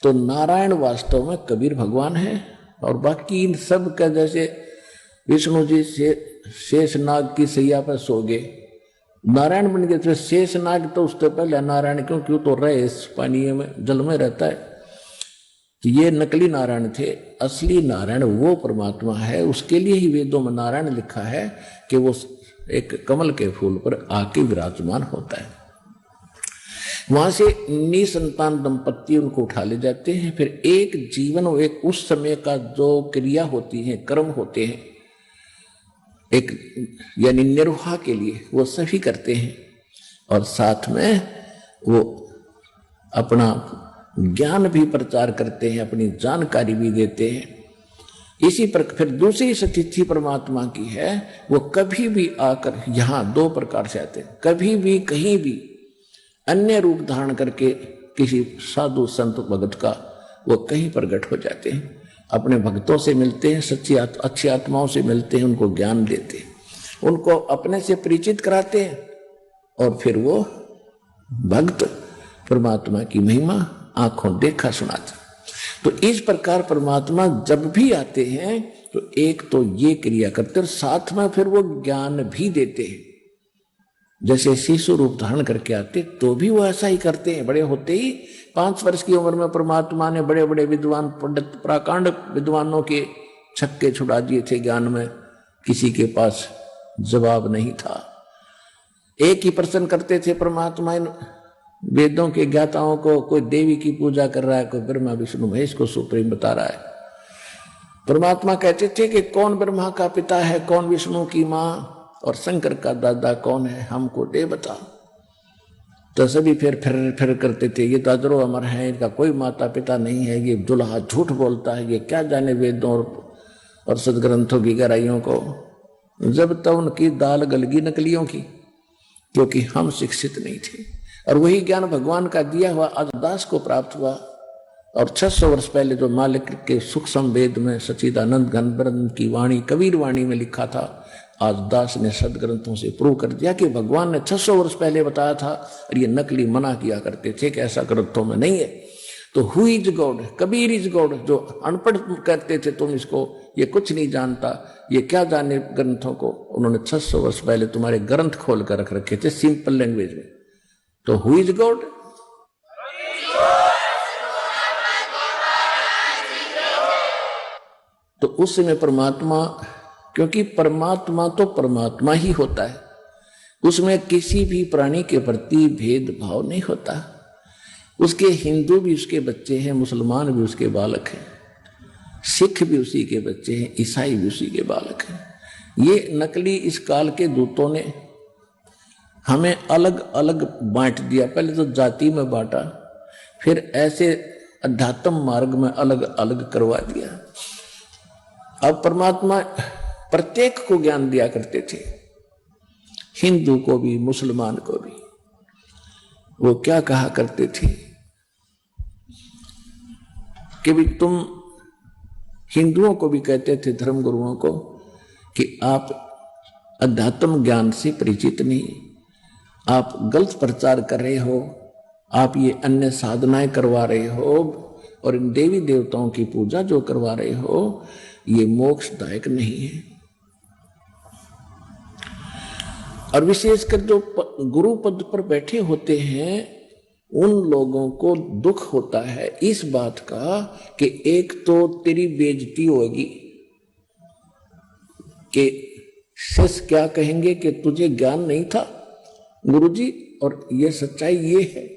तो नारायण वास्तव में कबीर भगवान है। और बाकी इन सब का, जैसे विष्णु जी से शेषनाग की सैया पर सो गए, नारायण बन गए थे। शेषनाग तो उससे पहले नारायण, क्योंकि वो तो रहे इस पानी में, जल में रहता है। तो ये नकली नारायण थे। असली नारायण वो परमात्मा है। उसके लिए ही वेदों में नारायण लिखा है कि वो एक कमल के फूल पर आके विराजमान होता है। वहां से निसंतान दंपत्ति उनको उठा ले जाते हैं। फिर एक जीवन, एक उस समय का जो क्रिया होती है, कर्म होते हैं, एक यानी निर्वाह के लिए वो सभी करते हैं, और साथ में वो अपना ज्ञान भी प्रचार करते हैं, अपनी जानकारी भी देते हैं। इसी पर फिर दूसरी स्थिति परमात्मा की है, वो कभी भी आकर यहां दो प्रकार से आते हैं। कभी भी कहीं भी अन्य रूप धारण करके किसी साधु संत भगत का वो कहीं प्रकट हो जाते हैं, अपने भक्तों से मिलते हैं, सच्ची अच्छी आत्माओं से मिलते हैं, उनको ज्ञान देते हैं, उनको अपने से परिचित कराते हैं, और फिर वो भक्त परमात्मा की महिमा आंखों देखा सुनाते। तो इस प्रकार परमात्मा जब भी आते हैं तो एक तो ये क्रिया करते हैं, और साथ में फिर वो ज्ञान भी देते हैं। जैसे शिशु रूप धारण करके आते तो भी वो ऐसा ही करते हैं। बड़े होते ही 5 वर्ष की उम्र में परमात्मा ने बड़े बड़े विद्वान पंडित प्राकांड विद्वानों के छक्के छुड़ा दिए थे ज्ञान में। किसी के पास जवाब नहीं था। एक ही प्रश्न करते थे परमात्मा इन वेदों के ज्ञाताओं को। कोई देवी की पूजा कर रहा है, कोई ब्रह्मा विष्णु महेश को सुप्रीम बता रहा है। परमात्मा कहते थे कि कौन ब्रह्मा का पिता है, कौन विष्णु की माँ, और शंकर का दादा कौन है, हमको दे बता। तो सभी फिर करते थे, ये तो अजरो अमर है, इनका कोई माता पिता नहीं है, ये दुल्हा झूठ बोलता है, ये क्या जाने वेदों और सदग्रंथों की गहराइयों को। जब तक उनकी दाल गलगी नकलियों की, क्योंकि हम शिक्षित नहीं थे। और वही ज्ञान भगवान का दिया हुआ आज दास को प्राप्त हुआ। और 600 वर्ष पहले जो मालिक के सूक्ष्म वेद में सच्चिदानंद घनब्रह्म की वाणी, कबीर वाणी में लिखा था, आज दास ने सदग्रंथों से प्रूव कर दिया कि भगवान ने 600 वर्ष पहले बताया था, और ये नकली मना किया करते थे कि ऐसा ग्रंथों में नहीं है। तो who is God, Kabir is God. जो अनपढ़ कहते थे तुम इसको, ये कुछ नहीं जानता, ये क्या जाने ग्रंथों को, उन्होंने 600 वर्ष पहले तुम्हारे ग्रंथ खोल कर रख रखे थे सिंपल लैंग्वेज में। तो हु इज गॉड? तो उस समय परमात्मा, क्योंकि परमात्मा तो परमात्मा ही होता है, उसमें किसी भी प्राणी के प्रति भेदभाव नहीं होता। उसके हिंदू भी उसके बच्चे हैं, मुसलमान भी उसके बालक हैं, सिख भी उसी के बच्चे हैं, ईसाई भी उसी के बालक हैं। ये नकली इस काल के दूतों ने हमें अलग अलग बांट दिया। पहले तो जाति में बांटा, फिर ऐसे अध्यात्म मार्ग में अलग अलग करवा दिया। अब परमात्मा प्रत्येक को ज्ञान दिया करते थे, हिंदू को भी मुसलमान को भी। वो क्या कहा करते थे कि भी तुम हिंदुओं को भी कहते थे, धर्म गुरुओं को, कि आप अध्यात्म ज्ञान से परिचित नहीं, आप गलत प्रचार कर रहे हो, आप ये अन्य साधनाएं करवा रहे हो, और इन देवी देवताओं की पूजा जो करवा रहे हो ये मोक्षदायक नहीं है। और विशेषकर जो गुरु पद पर बैठे होते हैं उन लोगों को दुख होता है इस बात का कि एक तो तेरी बेइज्जती होगी कि शिष्य क्या कहेंगे कि तुझे ज्ञान नहीं था गुरुजी, और ये सच्चाई ये है।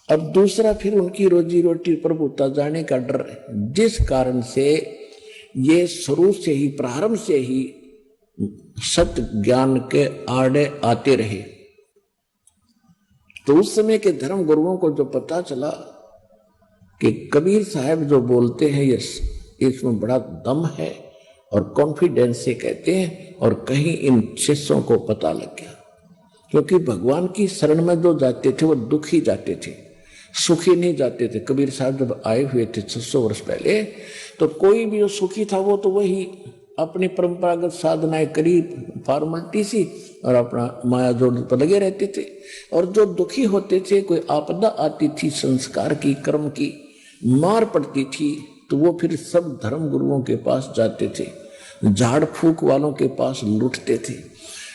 और दूसरा फिर उनकी रोजी रोटी प्रभुता जाने का डर है, जिस कारण से ये शुरू से ही, प्रारंभ से ही सत्य ज्ञान के आड़े आते रहे। तो उस समय के धर्म गुरुओं को जो पता चला कि कबीर साहब जो बोलते हैं ये इसमें बड़ा दम है, और कॉन्फिडेंस से कहते हैं, और कहीं इन शिष्यों को पता लग गया, क्योंकि भगवान की शरण में जो जाते थे वो दुखी जाते थे, सुखी नहीं जाते थे। कबीर साहब जब आए हुए थे 600 वर्ष पहले, तो कोई भी जो सुखी था वो तो वही अपनी परंपरागत साधनाएं करी, फॉर्मेलिटी सी, और अपना माया जोड़ पर लगे रहते थे। और जो दुखी होते थे, कोई आपदा आती थी, संस्कार की, कर्म की मार पड़ती थी, तो वो फिर सब धर्म गुरुओं के पास जाते थे, झाड़ फूक वालों के पास लुटते थे।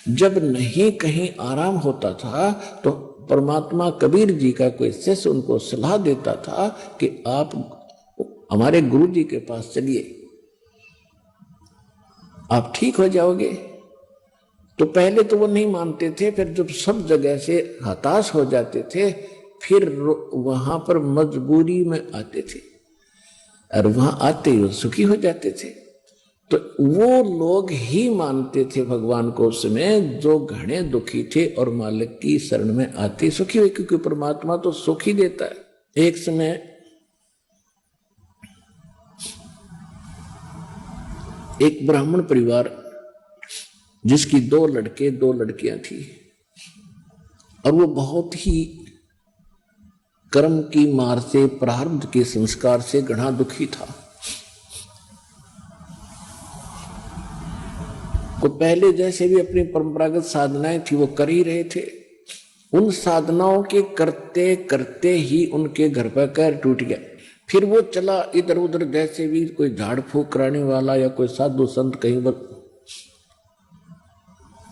जब नहीं कहीं आराम होता था तो परमात्मा कबीर जी का कोई शिष्य उनको सलाह देता था कि आप हमारे गुरु जी के पास चलिए, आप ठीक हो जाओगे। तो पहले तो वो नहीं मानते थे, फिर जब सब जगह से हताश हो जाते थे फिर वहां पर मजबूरी में आते थे और वहां आते ही वो सुखी हो जाते थे। तो वो लोग ही मानते थे भगवान को उस समय जो घने दुखी थे और मालिक की शरण में आते सुखी हुए, क्योंकि परमात्मा तो सुख ही देता है। एक समय एक ब्राह्मण परिवार जिसकी 2 लड़के 2 लड़कियां थी और वो बहुत ही कर्म की मार से, प्रारब्ध के संस्कार से घना दुखी था। वो पहले जैसे भी अपनी परंपरागत साधनाएं थी वो कर ही रहे थे। उन साधनाओं के करते करते ही उनके घर पर पैर टूट गया। फिर वो चला इधर उधर, जैसे भी कोई झाड़ फूक कराने वाला या कोई साधु संत कहीं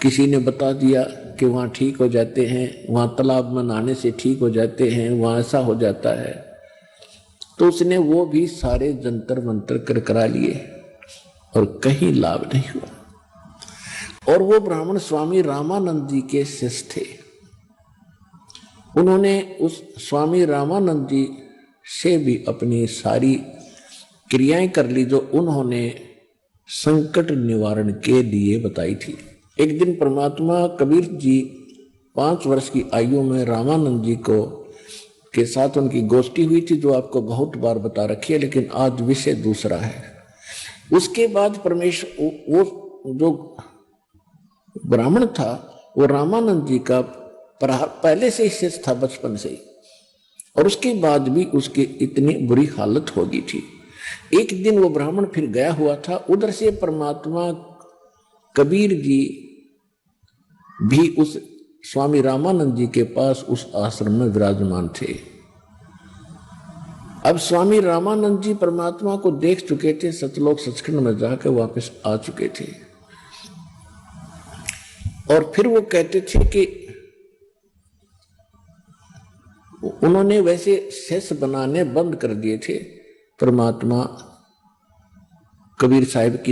किसी ने बता दिया कि वहां ठीक हो जाते हैं, वहां तालाब में नहाने से ठीक हो जाते हैं, वहां ऐसा हो जाता है, तो उसने वो भी सारे जंतर मंतर कर करा लिए और कहीं लाभ नहीं हुआ। और वो ब्राह्मण स्वामी रामानंद जी के शिष्य थे। उन्होंने उस स्वामी रामानंद जी से भी अपनी सारी क्रियाएं कर ली जो उन्होंने संकट निवारण के लिए बताई थी। एक दिन परमात्मा कबीर जी 5 वर्ष की आयु में रामानंद जी को के साथ उनकी गोष्ठी हुई थी, जो आपको बहुत बार बता रखी है, लेकिन आज विषय दूसरा है। उसके बाद परमेश्वर, वो जो ब्राह्मण था वो रामानंद जी का पहले से ही शिष्य था, बचपन से ही, और उसके बाद भी उसकी इतनी बुरी हालत हो गई थी। एक दिन वो ब्राह्मण फिर गया हुआ था, उधर से परमात्मा कबीर जी भी उस स्वामी रामानंद जी के पास उस आश्रम में विराजमान थे। अब स्वामी रामानंद जी परमात्मा को देख चुके थे, सतलोक सचखंड में जाकर वापस आ चुके थे, और फिर वो कहते थे कि उन्होंने वैसे शिष्य बनाने बंद कर दिए थे। परमात्मा कबीर साहिब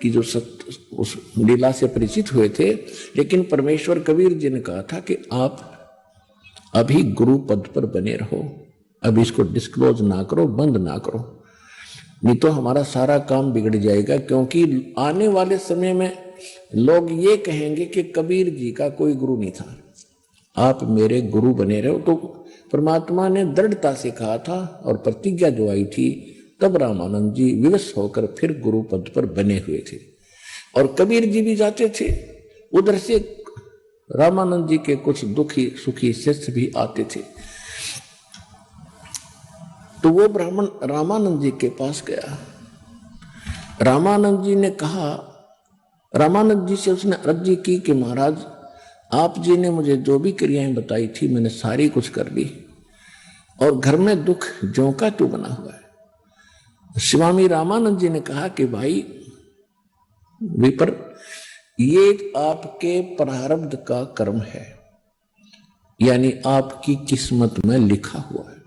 की जो उस लीला से परिचित हुए थे, लेकिन परमेश्वर कबीर जी ने कहा था कि आप अभी गुरु पद पर बने रहो, अभी इसको डिस्क्लोज ना करो, बंद ना करो, नहीं तो हमारा सारा काम बिगड़ जाएगा। क्योंकि आने वाले समय में लोग ये कहेंगे कि कबीर जी का कोई गुरु नहीं था, आप मेरे गुरु बने रहो। तो परमात्मा ने दृढ़ता से कहा था और प्रतिज्ञा जो आई थी, तब रामानंद जी विवश होकर फिर गुरु पद पर बने हुए थे। और कबीर जी भी जाते थे, उधर से रामानंद जी के कुछ दुखी सुखी शिष्य भी आते थे। तो वो ब्राह्मण रामानंद जी के पास गया। रामानंद जी ने कहा, रामानंद जी से उसने अर्जी की कि महाराज, आप जी ने मुझे जो भी क्रियाएं बताई थी मैंने सारी कुछ कर ली, और घर में दुख ज्यों का त्यों बना हुआ है। स्वामी रामानंद जी ने कहा कि भाई विपर, ये आपके प्रारब्ध का कर्म है, यानी आपकी किस्मत में लिखा हुआ है,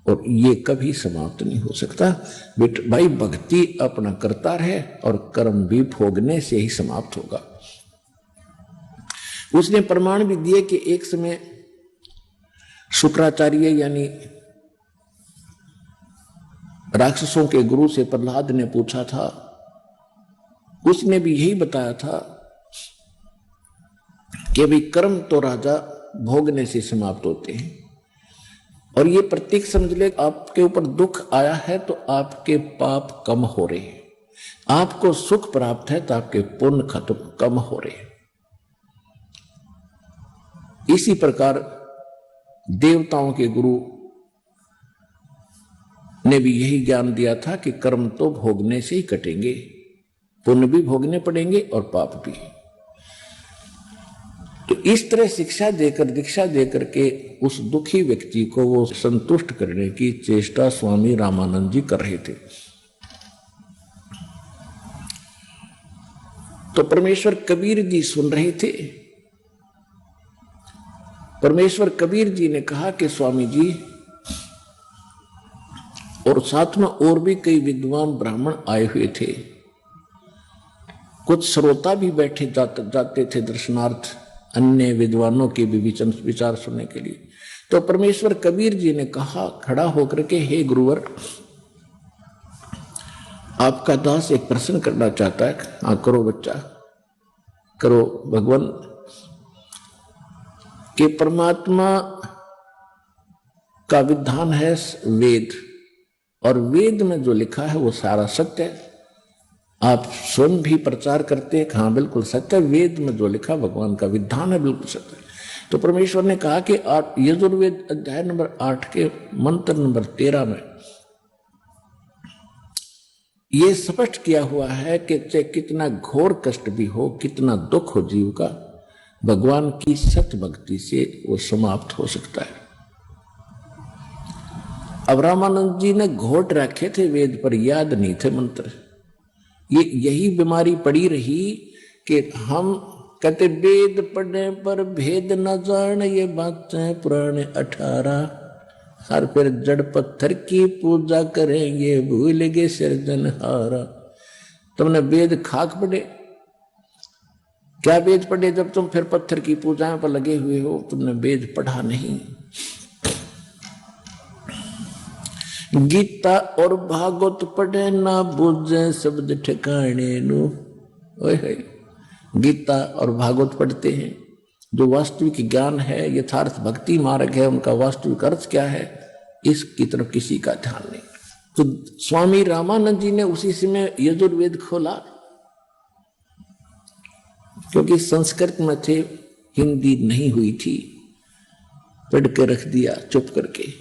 और ये कभी समाप्त नहीं हो सकता। भाई भक्ति अपना करता रहे और कर्म भी भोगने से ही समाप्त होगा। उसने प्रमाण भी दिए कि एक समय शुक्राचार्य यानी राक्षसों के गुरु से प्रहलाद ने पूछा था, उसने भी यही बताया था कि भाई कर्म तो राजा भोगने से समाप्त होते हैं, और ये प्रतीक समझ ले, आपके ऊपर दुख आया है तो आपके पाप कम हो रहे हैं, आपको सुख प्राप्त है तो आपके पुण्य खत्म कम हो रहे हैं। इसी प्रकार देवताओं के गुरु ने भी यही ज्ञान दिया था कि कर्म तो भोगने से ही कटेंगे, पुण्य भी भोगने पड़ेंगे और पाप भी। तो इस तरह शिक्षा देकर, दीक्षा देकर के उस दुखी व्यक्ति को वो संतुष्ट करने की चेष्टा स्वामी रामानंद जी कर रहे थे। तो परमेश्वर कबीर जी सुन रहे थे। परमेश्वर कबीर जी ने कहा कि स्वामी जी, और साथ में और भी कई विद्वान ब्राह्मण आए हुए थे, कुछ श्रोता भी बैठे जाते थे दर्शनार्थ, अन्य विद्वानों के भी विचार सुनने के लिए। तो परमेश्वर कबीर जी ने कहा खड़ा होकर के, हे गुरुवर, आपका दास एक प्रश्न करना चाहता है। हाँ करो बच्चा, करो। भगवान के परमात्मा का विधान है वेद, और वेद में जो लिखा है वो सारा सत्य है। आप स्वयं भी प्रचार करते हैं, हाँ बिल्कुल सत्य, वेद में जो लिखा भगवान का विधान है बिल्कुल सत्य। तो परमेश्वर ने कहा कि यजुर्वेद अध्याय नंबर 8 के मंत्र नंबर 13 में ये स्पष्ट किया हुआ है कि चाहे कितना घोर कष्ट भी हो, कितना दुख हो जीव का, भगवान की सत्य भक्ति से वो समाप्त हो सकता है। अब रामानंद जी ने घोट रखे थे वेद पर, याद नहीं थे मंत्र। ये यही बीमारी पड़ी रही कि हम कहते वेद पढ़ने पर भेद न जान, ये बातें पुराने 18, हर फिर जड़ पत्थर की पूजा करेंगे, भूल गए सिरजनहारा। तुमने वेद खाक पढ़े, क्या वेद पढ़े जब तुम फिर पत्थर की पूजाएं पर लगे हुए हो? तुमने वेद पढ़ा नहीं। गीता और भागवत पढ़े ना बुझे शब्द ठिकाने नु। गीता और भागवत पढ़ते हैं, जो वास्तविक ज्ञान है, यथार्थ भक्ति मार्ग है, उनका वास्तविक अर्थ क्या है, इसकी तरफ किसी का ध्यान नहीं। तो स्वामी रामानंद जी ने उसी समय यजुर्वेद खोला, क्योंकि संस्कृत में थे, हिंदी नहीं हुई थी, पढ़ के रख दिया चुप करके।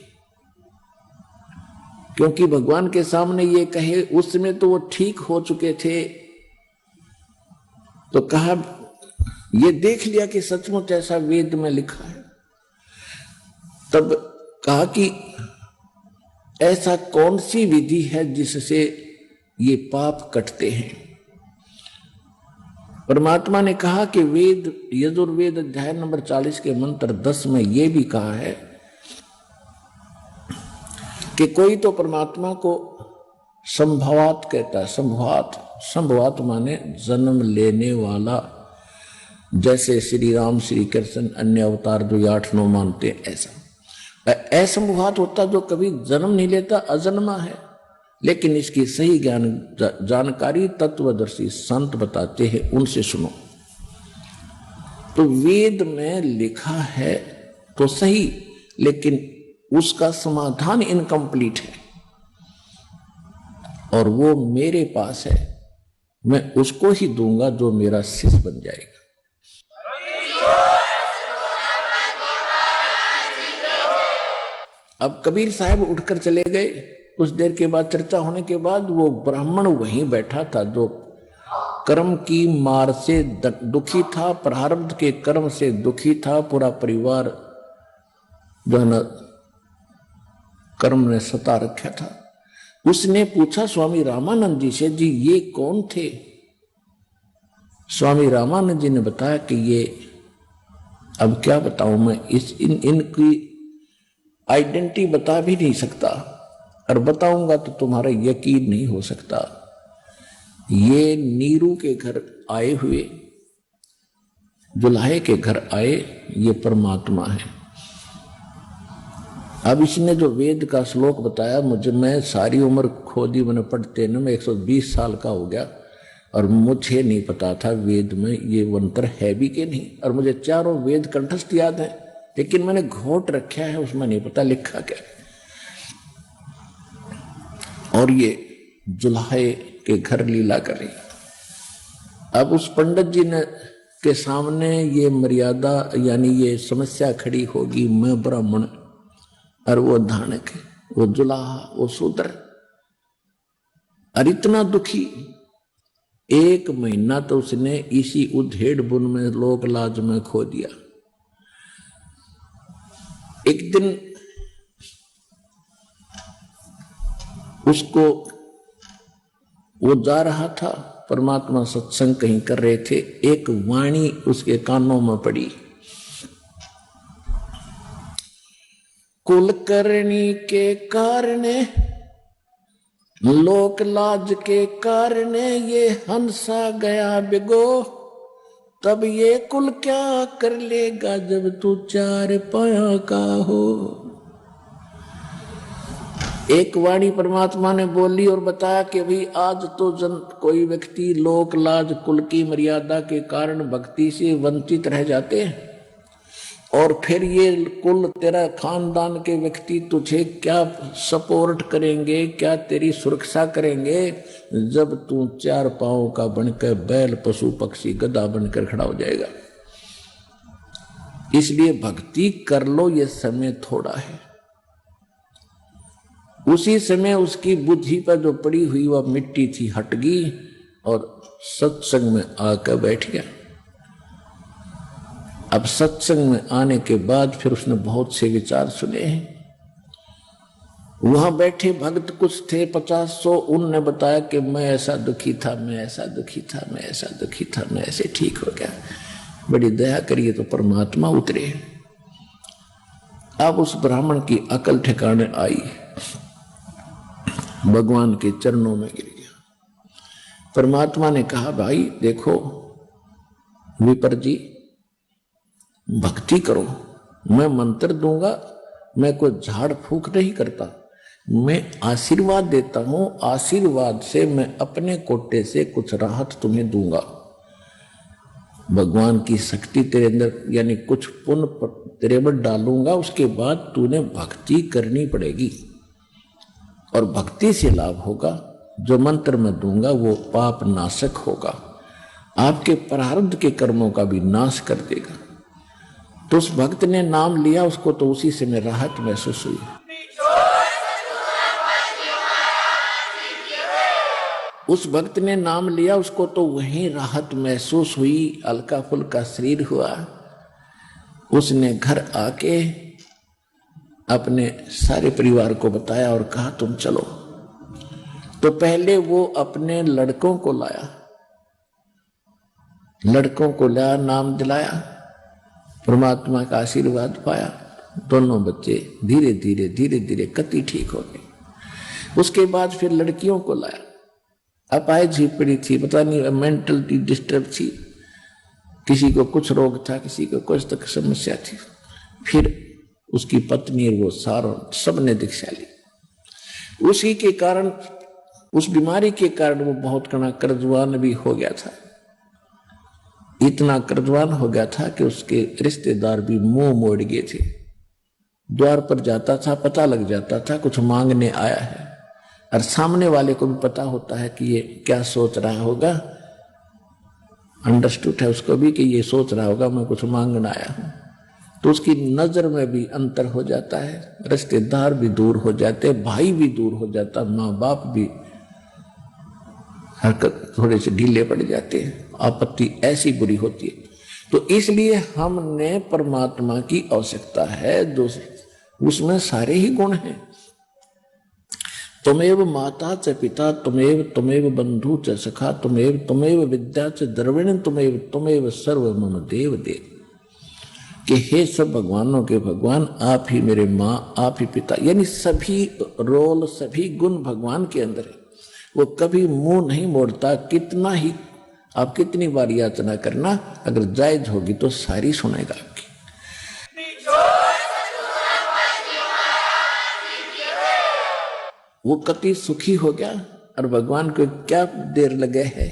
क्योंकि भगवान के सामने ये कहे, उस समय तो वो ठीक हो चुके थे, तो कहा ये देख लिया कि सचमुच ऐसा वेद में लिखा है। तब कहा कि ऐसा कौन सी विधि है जिससे ये पाप कटते हैं? परमात्मा ने कहा कि वेद यजुर्वेद अध्याय नंबर 40 के मंत्र 10 में ये भी कहा है कि कोई तो परमात्मा को संभवात कहता है। संभवात माने जन्म लेने वाला, जैसे श्री राम, श्री कृष्ण, अन्य अवतार जो 8-9 मानते हैं, ऐसा। असंभवात होता जो कभी जन्म नहीं लेता, अजन्मा है। लेकिन इसकी सही जानकारी तत्वदर्शी संत बताते हैं, उनसे सुनो। तो वेद में लिखा है तो सही, लेकिन उसका समाधान इनकम्प्लीट है, और वो मेरे पास है, मैं उसको ही दूंगा जो मेरा शिष्य बन जाएगा। अब कबीर साहब उठकर चले गए। कुछ देर के बाद, चर्चा होने के बाद, वो ब्राह्मण वहीं बैठा था जो कर्म की मार से दुखी था, प्रारब्ध के कर्म से दुखी था, पूरा परिवार जो है ना कर्म ने सता रखा था। उसने पूछा स्वामी रामानंद जी से, जी ये कौन थे? स्वामी रामानंद जी ने बताया कि ये, अब क्या बताऊं मैं, इनकी आइडेंटिटी बता भी नहीं सकता, और बताऊंगा तो तुम्हारा यकीन नहीं हो सकता। ये नीरू के घर आए हुए, जुलाहे के घर आए, ये परमात्मा है। अब इसने जो वेद का श्लोक बताया, मैं सारी उम्र खोदी, मैंने पढ़ते न, मैं 120 साल का हो गया, और मुझे नहीं पता था वेद में ये मंत्र है भी कि नहीं। और मुझे चारों वेद कंठस्थ याद है, लेकिन मैंने घोट रखा है, उसमें नहीं पता लिखा क्या। और ये जुलाहे के घर लीला कर रही। अब उस पंडित जी ने के सामने ये मर्यादा, यानी ये समस्या खड़ी होगी, मैं ब्राह्मण और वो धानक, वो जुलाहा, वो शूद्र, और इतना दुखी। 1 महीना तो उसने इसी उधेड़ बुन में, लोक लाज में खो दिया। एक दिन उसको, वो जा रहा था परमात्मा सत्संग कहीं कर रहे थे, एक वाणी उसके कानों में पड़ी। कुलकर्णी के कारण, लोक लाज के कारण ये हंसा गया बिगो, तब ये कुल क्या कर लेगा जब तू चार पाया का हो। एक वाणी परमात्मा ने बोली और बताया कि भाई आज तो कोई व्यक्ति लोक लाज कुल की मर्यादा के कारण भक्ति से वंचित रह जाते हैं, और फिर ये कुल तेरा खानदान के व्यक्ति तुझे क्या सपोर्ट करेंगे, क्या तेरी सुरक्षा करेंगे जब तू चार पांव का बनकर बैल पशु पक्षी गधा बनकर खड़ा हो जाएगा। इसलिए भक्ति कर लो, ये समय थोड़ा है। उसी समय उसकी बुद्धि पर जो पड़ी हुई वह मिट्टी थी हट गई और सत्संग में आकर बैठ गया। अब सत्संग में आने के बाद फिर उसने बहुत से विचार सुने हैं। वहां बैठे भक्त कुछ थे 50-100, उनने बताया कि मैं ऐसा दुखी था, मैं ऐसा दुखी था, मैं ऐसा दुखी था, मैं ऐसे ठीक हो गया, बड़ी दया करिए। तो परमात्मा उतरे। अब उस ब्राह्मण की अकल ठिकाने आई, भगवान के चरणों में गिर गया। परमात्मा ने कहा, भाई देखो विपर जी, भक्ति करो, मैं मंत्र दूंगा, मैं कोई झाड़ फूक नहीं करता, मैं आशीर्वाद देता हूं, आशीर्वाद से मैं अपने कोटे से कुछ राहत तुम्हें दूंगा। भगवान की शक्ति तेरे अंदर यानी कुछ पुण्य तेरे पर डालूंगा, उसके बाद तूने भक्ति करनी पड़ेगी और भक्ति से लाभ होगा। जो मंत्र मैं दूंगा वो पाप नाशक होगा, आपके प्रारब्ध के कर्मों का भी नाश कर देगा। तो उस भक्त ने नाम लिया, उसको तो उसी से में राहत महसूस हुई। उस भक्त ने नाम लिया, उसको तो वहीं राहत महसूस हुई, हल्का फुल्का शरीर हुआ। उसने घर आके अपने सारे परिवार को बताया और कहा तुम चलो। तो पहले वो अपने लड़कों को लाया, लड़कों को लाया, नाम दिलाया, परमात्मा का आशीर्वाद पाया। दोनों बच्चे धीरे धीरे धीरे धीरे कति ठीक हो गए। उसके बाद फिर लड़कियों को लाया, अपाहिज ही पड़ी थी, पता नहीं मेंटली डिस्टर्ब थी, किसी को कुछ रोग था, किसी को कुछ तक समस्या थी। फिर उसकी पत्नी और वो सारों सबने दीक्षा ली। उसी के कारण, उस बीमारी के कारण वो बहुत कड़ा कर्जवान भी हो गया था। इतना कर्जवान हो गया था कि उसके रिश्तेदार भी मुंह मोड़ गए थे। द्वार पर जाता था, पता लग जाता था कुछ मांगने आया है, और सामने वाले को भी पता होता है कि ये क्या सोच रहा होगा। अंडरस्टूड है उसको भी कि ये सोच रहा होगा मैं कुछ मांगने आया हूं। तो उसकी नजर में भी अंतर हो जाता है, रिश्तेदार भी दूर हो जाते, भाई भी दूर हो जाता, माँ बाप भी हरकत थोड़े से ढीले पड़ जाते हैं, आपत्ति ऐसी बुरी होती है। तो इसलिए हमने परमात्मा की आवश्यकता है जो उसमें सारे ही गुण हैं। तुमेव माता च पिता, तुमेव बंधु च सखा, तुमेव विद्या च द्रविण, तुमेव सर्व मम देव देव। कि हे सब भगवानों के भगवान, आप ही मेरे माँ, आप ही पिता, यानी सभी रोल सभी गुण भगवान के अंदर है। वो कभी मुंह नहीं मोड़ता, कितना ही आप कितनी बार याचना करना, अगर जायज होगी तो सारी सुनेगा आपकी। वो कति सुखी हो गया, और भगवान को क्या देर लगे है,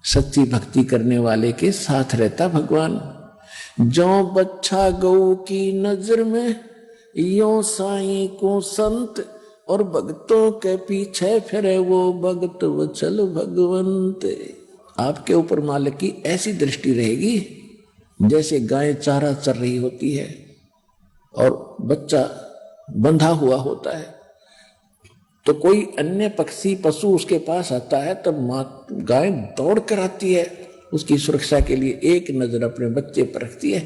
सच्ची भक्ति करने वाले के साथ रहता भगवान। जो बच्चा गौ की नजर में, यो साईं को संत, और भक्तों के पीछे फिरे वो भक्त वत्सल भगवंत। आपके ऊपर मालिक की ऐसी दृष्टि रहेगी जैसे गाय चारा चर रही होती है और बच्चा बंधा हुआ होता है, तो कोई अन्य पक्षी पशु उसके पास आता है तब मां गाय दौड़ कर आती है उसकी सुरक्षा के लिए, एक नजर अपने बच्चे पर रखती है।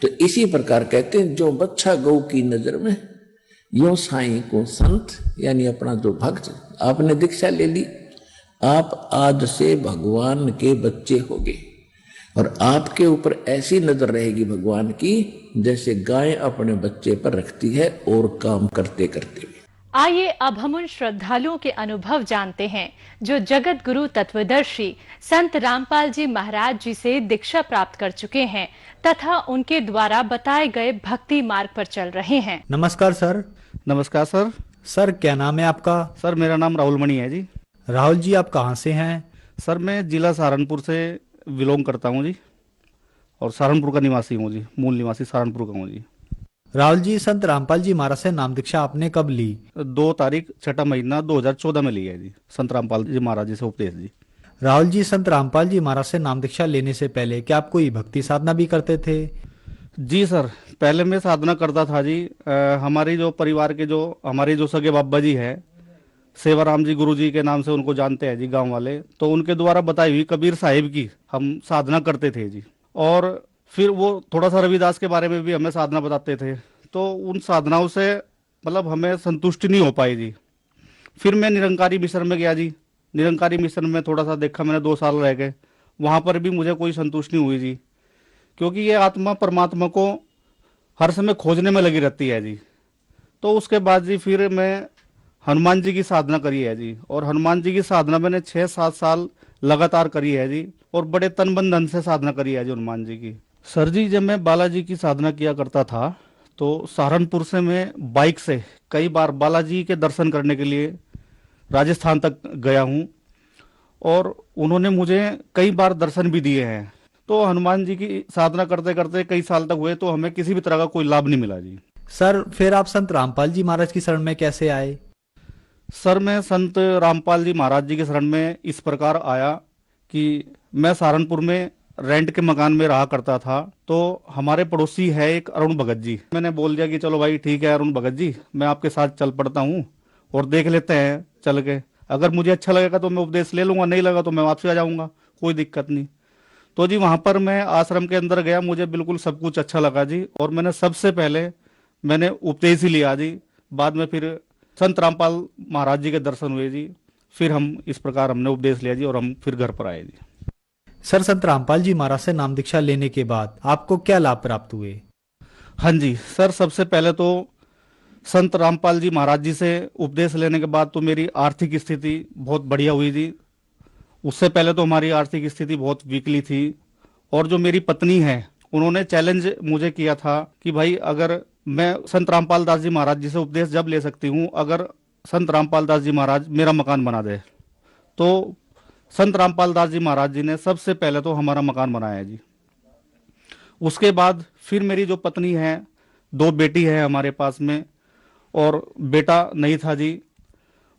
तो इसी प्रकार कहते हैं जो बच्चा गौ की नजर में, यो साईं को संत, यानी अपना जो भक्त, आपने दीक्षा ले ली, आप आज से भगवान के बच्चे होगे और आपके ऊपर ऐसी नजर रहेगी भगवान की जैसे गाय अपने बच्चे पर रखती है और काम करते करते। आइए अब हम उन श्रद्धालुओं के अनुभव जानते हैं जो जगत गुरु तत्वदर्शी संत रामपाल जी महाराज जी से दीक्षा प्राप्त कर चुके हैं तथा उनके द्वारा बताए गए भक्ति मार्ग पर चल रहे हैं। नमस्कार सर। नमस्कार सर। सर क्या नाम है आपका? सर मेरा नाम राहुल मणि है जी। राहुल जी आप कहाँ से हैं? सर मैं जिला सहारनपुर से बिलोंग करता हूँ जी और सहारनपुर का निवासी हूँ जी, मूल निवासी सहारनपुर का हूँ जी। राहुल जी, संत रामपाल जी महाराज से नाम दीक्षा आपने कब ली? 2 तारीख 6 महीना 2014 में ली है जी, संत रामपाल जी महाराज जी से उपदेश जी। राहुल जी, संत रामपाल जी महाराज से नाम दीक्षा लेने से पहले क्या आप कोई भक्ति साधना भी करते थे? जी सर, पहले मैं साधना करता था जी। हमारी जो परिवार के जो हमारे जो सगे बाबा जी है, सेवाराम जी गुरु जी के नाम से उनको जानते हैं जी गांव वाले, तो उनके द्वारा बताई हुई कबीर साहिब की हम साधना करते थे जी। और फिर वो थोड़ा सा रविदास के बारे में भी हमें साधना बताते थे, तो उन साधनाओं से मतलब हमें संतुष्टि नहीं हो पाई जी। फिर मैं निरंकारी मिशन में गया जी। निरंकारी मिशन में थोड़ा सा देखा मैंने, 2 साल रह गए, वहाँ पर भी मुझे कोई संतुष्टि नहीं हुई जी, क्योंकि ये आत्मा परमात्मा को हर समय खोजने में लगी रहती है जी। तो उसके बाद जी फिर मैं हनुमान जी की साधना करी है जी, और हनुमान जी की साधना मैंने 6-7 साल लगातार करी है जी, और बड़े तन मन धन से साधना करी है जी हनुमान जी की। सर जी, जब मैं बालाजी की साधना किया करता था तो सहारनपुर से मैं बाइक से कई बार बालाजी के दर्शन करने के लिए राजस्थान तक गया हूँ, और उन्होंने मुझे कई बार दर्शन भी दिए हैं। तो हनुमान जी की साधना करते करते कई साल तक हुए, तो हमें किसी भी तरह का कोई लाभ नहीं मिला जी। सर फिर आप संत रामपाल जी महाराज की शरण में कैसे आए? सर मैं संत रामपाल जी महाराज जी के शरण में इस प्रकार आया कि मैं सहारनपुर में रेंट के मकान में रहा करता था। तो हमारे पड़ोसी है एक अरुण भगत जी। मैंने बोल दिया कि चलो भाई ठीक है अरुण भगत जी, मैं आपके साथ चल पड़ता हूँ और देख लेते हैं चल के, अगर मुझे अच्छा लगेगा तो मैं उपदेश ले लूंगा, नहीं लगा तो मैं वापस आ जाऊंगा, कोई दिक्कत नहीं। तो जी वहां पर मैं आश्रम के अंदर गया, मुझे बिल्कुल सब कुछ अच्छा लगा जी, और मैंने सबसे पहले मैंने उपदेश ही लिया जी। बाद में फिर संत रामपाल महाराज जी के दर्शन हुए जी, फिर हम इस प्रकार हमने उपदेश लिया जी और हम फिर घर पर आए जी। सर संत रामपाल जी महाराज से नाम दीक्षा लेने के बाद आपको क्या लाभ प्राप्त हुए? हाँ जी सर, सबसे पहले तो संत रामपाल जी महाराज जी से उपदेश लेने के बाद तो मेरी आर्थिक स्थिति बहुत बढ़िया हुई जी। उससे पहले तो हमारी आर्थिक स्थिति बहुत वीकली थी, और जो मेरी पत्नी है उन्होंने चैलेंज मुझे किया था कि भाई अगर मैं संत रामपाल दास जी महाराज जी से उपदेश जब ले सकती हूँ अगर संत रामपाल दास जी महाराज मेरा मकान बना दे। तो संत रामपाल दास जी महाराज जी ने सबसे पहले तो हमारा मकान बनाया जी। उसके बाद फिर मेरी जो पत्नी है, 2 बेटी है हमारे पास में, और बेटा नहीं था जी।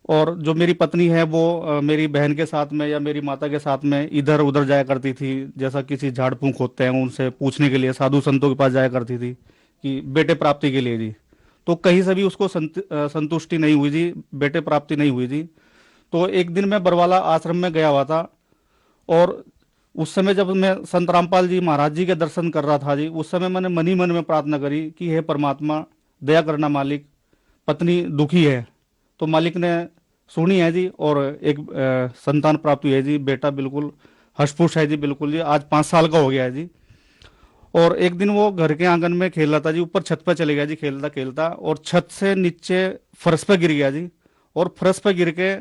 और जो मेरी पत्नी है वो मेरी बहन के साथ में या मेरी माता के साथ में इधर उधर जाया करती थी, जैसा किसी झाड़ फूंक होते हैं उनसे पूछने के लिए साधु संतों के पास जाया करती थी कि बेटे प्राप्ति के लिए जी। तो कहीं से भी उसको संतुष्टि नहीं हुई जी, बेटे प्राप्ति नहीं हुई जी। तो एक दिन मैं बरवाला आश्रम में गया हुआ था, और उस समय जब मैं संत रामपाल जी महाराज जी के दर्शन कर रहा था जी, उस समय मैंने मन ही मन में प्रार्थना करी कि हे परमात्मा दया करना मालिक, पत्नी दुखी है। तो मालिक ने सुनी है जी, और एक संतान प्राप्त हुई है जी, बेटा बिल्कुल हष्पुष्ट है जी, बिल्कुल जी, आज 5 साल का हो गया है जी। और एक दिन वो घर के आंगन में खेल रहा था जी, ऊपर छत पे चले गया जी खेलता खेलता, और छत से नीचे फर्श पे गिर गया जी, और फर्श पे गिर के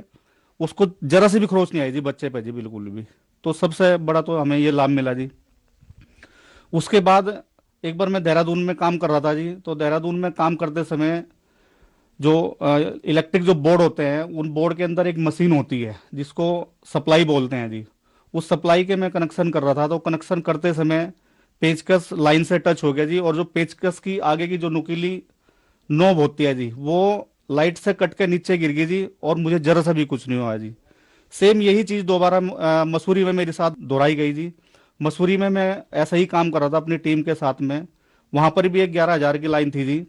उसको जरा से भी खरोच नहीं आई जी बच्चे पे जी, बिल्कुल भी। तो सबसे बड़ा तो हमें ये लाभ मिला जी। उसके बाद एक बार मैं देहरादून में काम कर रहा था जी, तो देहरादून में काम करते समय जो इलेक्ट्रिक जो बोर्ड होते हैं, उन बोर्ड के अंदर एक मशीन होती है जिसको सप्लाई बोलते हैं जी। उस सप्लाई के मैं कनेक्शन कर रहा था, तो कनेक्शन करते समय पेचकस लाइन से टच हो गया जी, और जो पेचकस की आगे की जो नुकीली नोब होती है जी, वो लाइट से कट के नीचे गिर गई जी, और मुझे जरा सा भी कुछ नहीं हुआ जी। सेम यही चीज दोबारा मसूरी में मेरे साथ दोहराई गई जी। मसूरी में मैं ऐसा ही काम कर रहा था अपनी टीम के साथ में, वहां पर भी एक 11,000 की लाइन थी जी,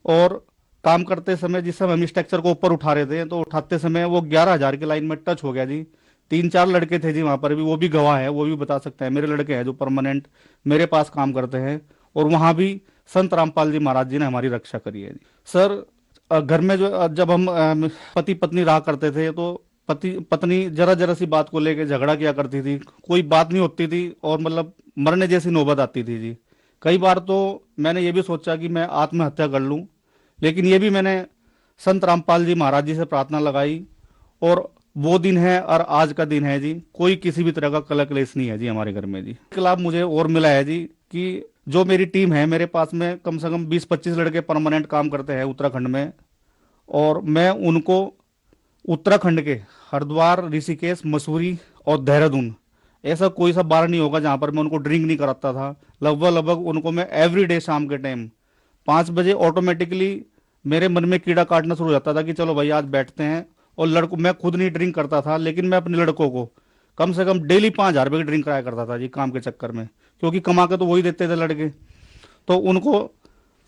और काम करते समय जिस समय हम स्ट्रक्चर को ऊपर उठा रहे थे, तो उठाते समय वो 11,000 की लाइन में टच हो गया जी। 3-4 लड़के थे जी वहां पर भी, वो भी गवाह है, वो भी बता सकते हैं, मेरे लड़के हैं जो परमानेंट मेरे पास काम करते हैं, और वहां भी संत रामपाल जी महाराज जी ने हमारी रक्षा करी है जी। सर घर में जो जब हम पति पत्नी रहा करते थे, तो पत्नी जरा जरा सी बात को लेकर झगड़ा किया करती थी, कोई बात नहीं होती थी और मतलब मरने जैसी नौबत आती थी जी। कई बार तो मैंने ये भी सोचा कि मैं आत्महत्या कर लूं, लेकिन ये भी मैंने संत रामपाल जी महाराज जी से प्रार्थना लगाई और वो दिन है और आज का दिन है जी, कोई किसी भी तरह का कलह क्लेश नहीं है जी हमारे घर में जी। एक लाभ मुझे और मिला है जी कि जो मेरी टीम है, मेरे पास में कम से कम 20-25 लड़के परमानेंट काम करते हैं उत्तराखंड में, और मैं उनको उत्तराखंड के हरिद्वार, ऋषिकेश, मसूरी और देहरादून, ऐसा कोई सा बार नहीं होगा जहां पर मैं उनको ड्रिंक नहीं कराता था। लगभग उनको मैं एवरीडे शाम के टाइम 5 बजे ऑटोमेटिकली मेरे मन में कीड़ा काटना शुरू हो जाता था कि चलो भाई आज बैठते हैं। और लड़कों, मैं खुद नहीं ड्रिंक करता था, लेकिन मैं अपने लड़कों को कम से कम डेली 5,000 रुपये की ड्रिंक कराया करता था जी, काम के चक्कर में, क्योंकि कमा के तो वही देते थे लड़के। तो उनको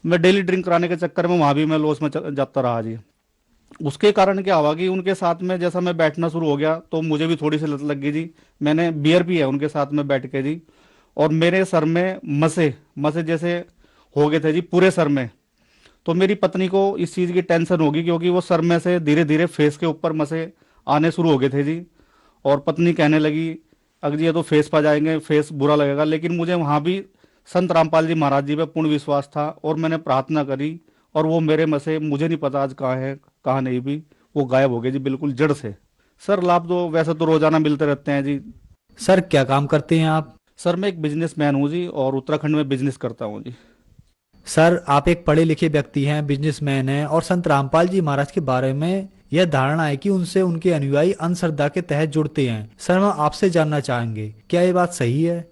मैं डेली ड्रिंक कराने के चक्कर में वहां भी मैं लॉस में जाता रहा जी। उसके कारण क्या हुआ कि उनके साथ में जैसा मैं बैठना शुरू हो गया तो मुझे भी थोड़ी सी लत लग गई जी। मैंने बियर पी है उनके साथ में बैठ के जी, और मेरे सर में मसे जैसे हो गए थे जी पूरे सर में। तो मेरी पत्नी को इस चीज़ की टेंशन होगी, क्योंकि वो सर में से धीरे धीरे फेस के ऊपर मसे आने शुरू हो गए थे जी। और पत्नी कहने लगी अगर जी ये तो फेस पर जाएंगे, फेस बुरा लगेगा। लेकिन मुझे वहाँ भी संत रामपाल जी महाराज जी पे पूर्ण विश्वास था और मैंने प्रार्थना करी, और वो मेरे मसे, मुझे नहीं पता आज कहाँ है कहाँ नहीं, भी वो गायब हो गए जी बिल्कुल जड़ से। सर लाभ तो वैसे तो रोजाना मिलते रहते हैं जी। सर क्या काम करते हैं आप? सर मैं एक बिजनेसमैन हूँ जी, और उत्तराखंड में बिजनेस करता हूँ जी। सर आप एक पढ़े लिखे व्यक्ति हैं, बिजनेसमैन हैं, और संत रामपाल जी महाराज के बारे में यह धारणा है कि उनसे उनके अनुयायी अंधश्रद्धा के तहत जुड़ते हैं। सर हम आपसे जानना चाहेंगे, क्या ये बात सही है?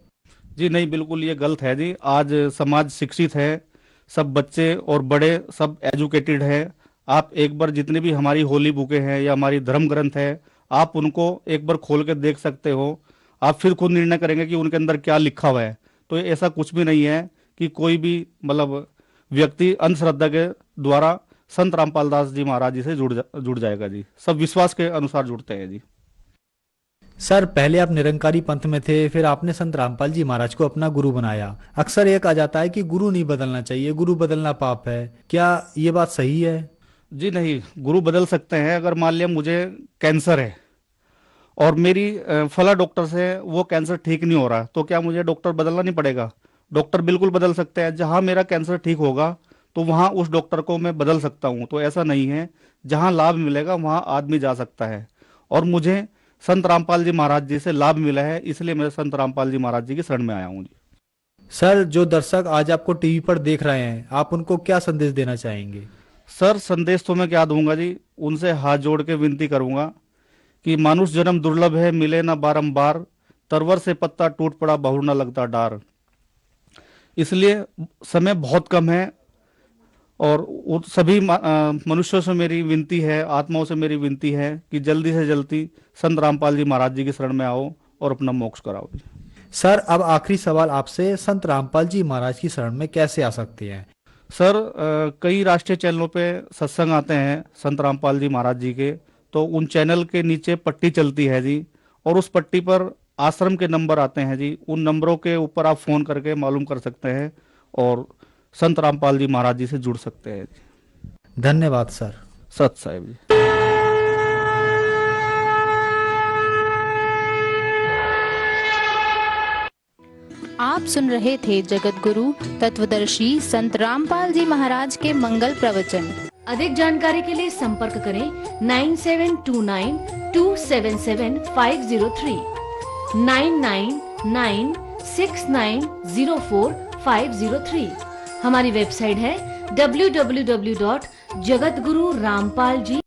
जी नहीं, बिल्कुल ये गलत है जी। आज समाज शिक्षित है, सब बच्चे और बड़े सब एजुकेटेड है। आप एक बार जितनी भी हमारी होली बुकें हैं या हमारी धर्म ग्रंथ है, आप उनको एक बार खोल के देख सकते हो। आप फिर खुद निर्णय करेंगे कि उनके अंदर क्या लिखा हुआ है। तो ऐसा कुछ भी नहीं है कि कोई भी मतलब व्यक्ति अंधश्रद्धा के द्वारा संत रामपाल दास जी महाराज जी से जुड़ जाएगा जी। सब विश्वास के अनुसार जुड़ते हैं जी। सर पहले आप निरंकारी पंथ में थे, फिर आपने संत रामपाल जी महाराज को अपना गुरु बनाया। अक्सर ये कहा जाता है कि गुरु नहीं बदलना चाहिए, गुरु बदलना पाप है, क्या ये बात सही है? जी नहीं, गुरु बदल सकते हैं। अगर मान लिया मुझे कैंसर है और मेरी फला डॉक्टर से वो कैंसर ठीक नहीं हो रहा, तो क्या मुझे डॉक्टर बदलना नहीं पड़ेगा? डॉक्टर बिल्कुल बदल सकते हैं। जहां मेरा कैंसर ठीक होगा तो वहां उस डॉक्टर को मैं बदल सकता हूं। तो ऐसा नहीं है, जहां लाभ मिलेगा वहां आदमी जा सकता है। और मुझे संत रामपाल जी महाराज जी से लाभ मिला है, इसलिए मैं संत रामपाल जी महाराज जी की शरण में आया हूँ जी। सर जो दर्शक आज आपको टीवी पर देख रहे हैं, आप उनको क्या संदेश देना चाहेंगे? सर संदेश तो मैं क्या दूंगा जी, उनसे हाथ जोड़ के विनती करूंगा कि मानुष जन्म दुर्लभ है, मिले ना बारंबार, तरवर से पत्ता टूट पड़ा बहुर ना लगता डार। इसलिए समय बहुत कम है, और सभी मनुष्यों से मेरी विनती है, आत्माओं से मेरी विनती है कि जल्दी से जल्दी संत रामपाल जी महाराज जी की शरण में आओ और अपना मोक्ष कराओ। सर अब आखिरी सवाल आपसे, संत रामपाल जी महाराज की शरण में कैसे आ सकते हैं? सर कई राष्ट्रीय चैनलों पे सत्संग आते हैं संत रामपाल जी महाराज जी के, तो उन चैनल के नीचे पट्टी चलती है जी, और उस पट्टी पर आश्रम के नंबर आते हैं जी। उन नंबरों के ऊपर आप फोन करके मालूम कर सकते हैं और संत रामपाल जी महाराज जी से जुड़ सकते हैं जी। धन्यवाद सर। सत साहिब जी। आप सुन रहे थे जगत गुरु तत्वदर्शी संत रामपाल जी महाराज के मंगल प्रवचन। अधिक जानकारी के लिए संपर्क करें 9729277503 9996904503। हमारी वेबसाइट है www.jagatgururampalji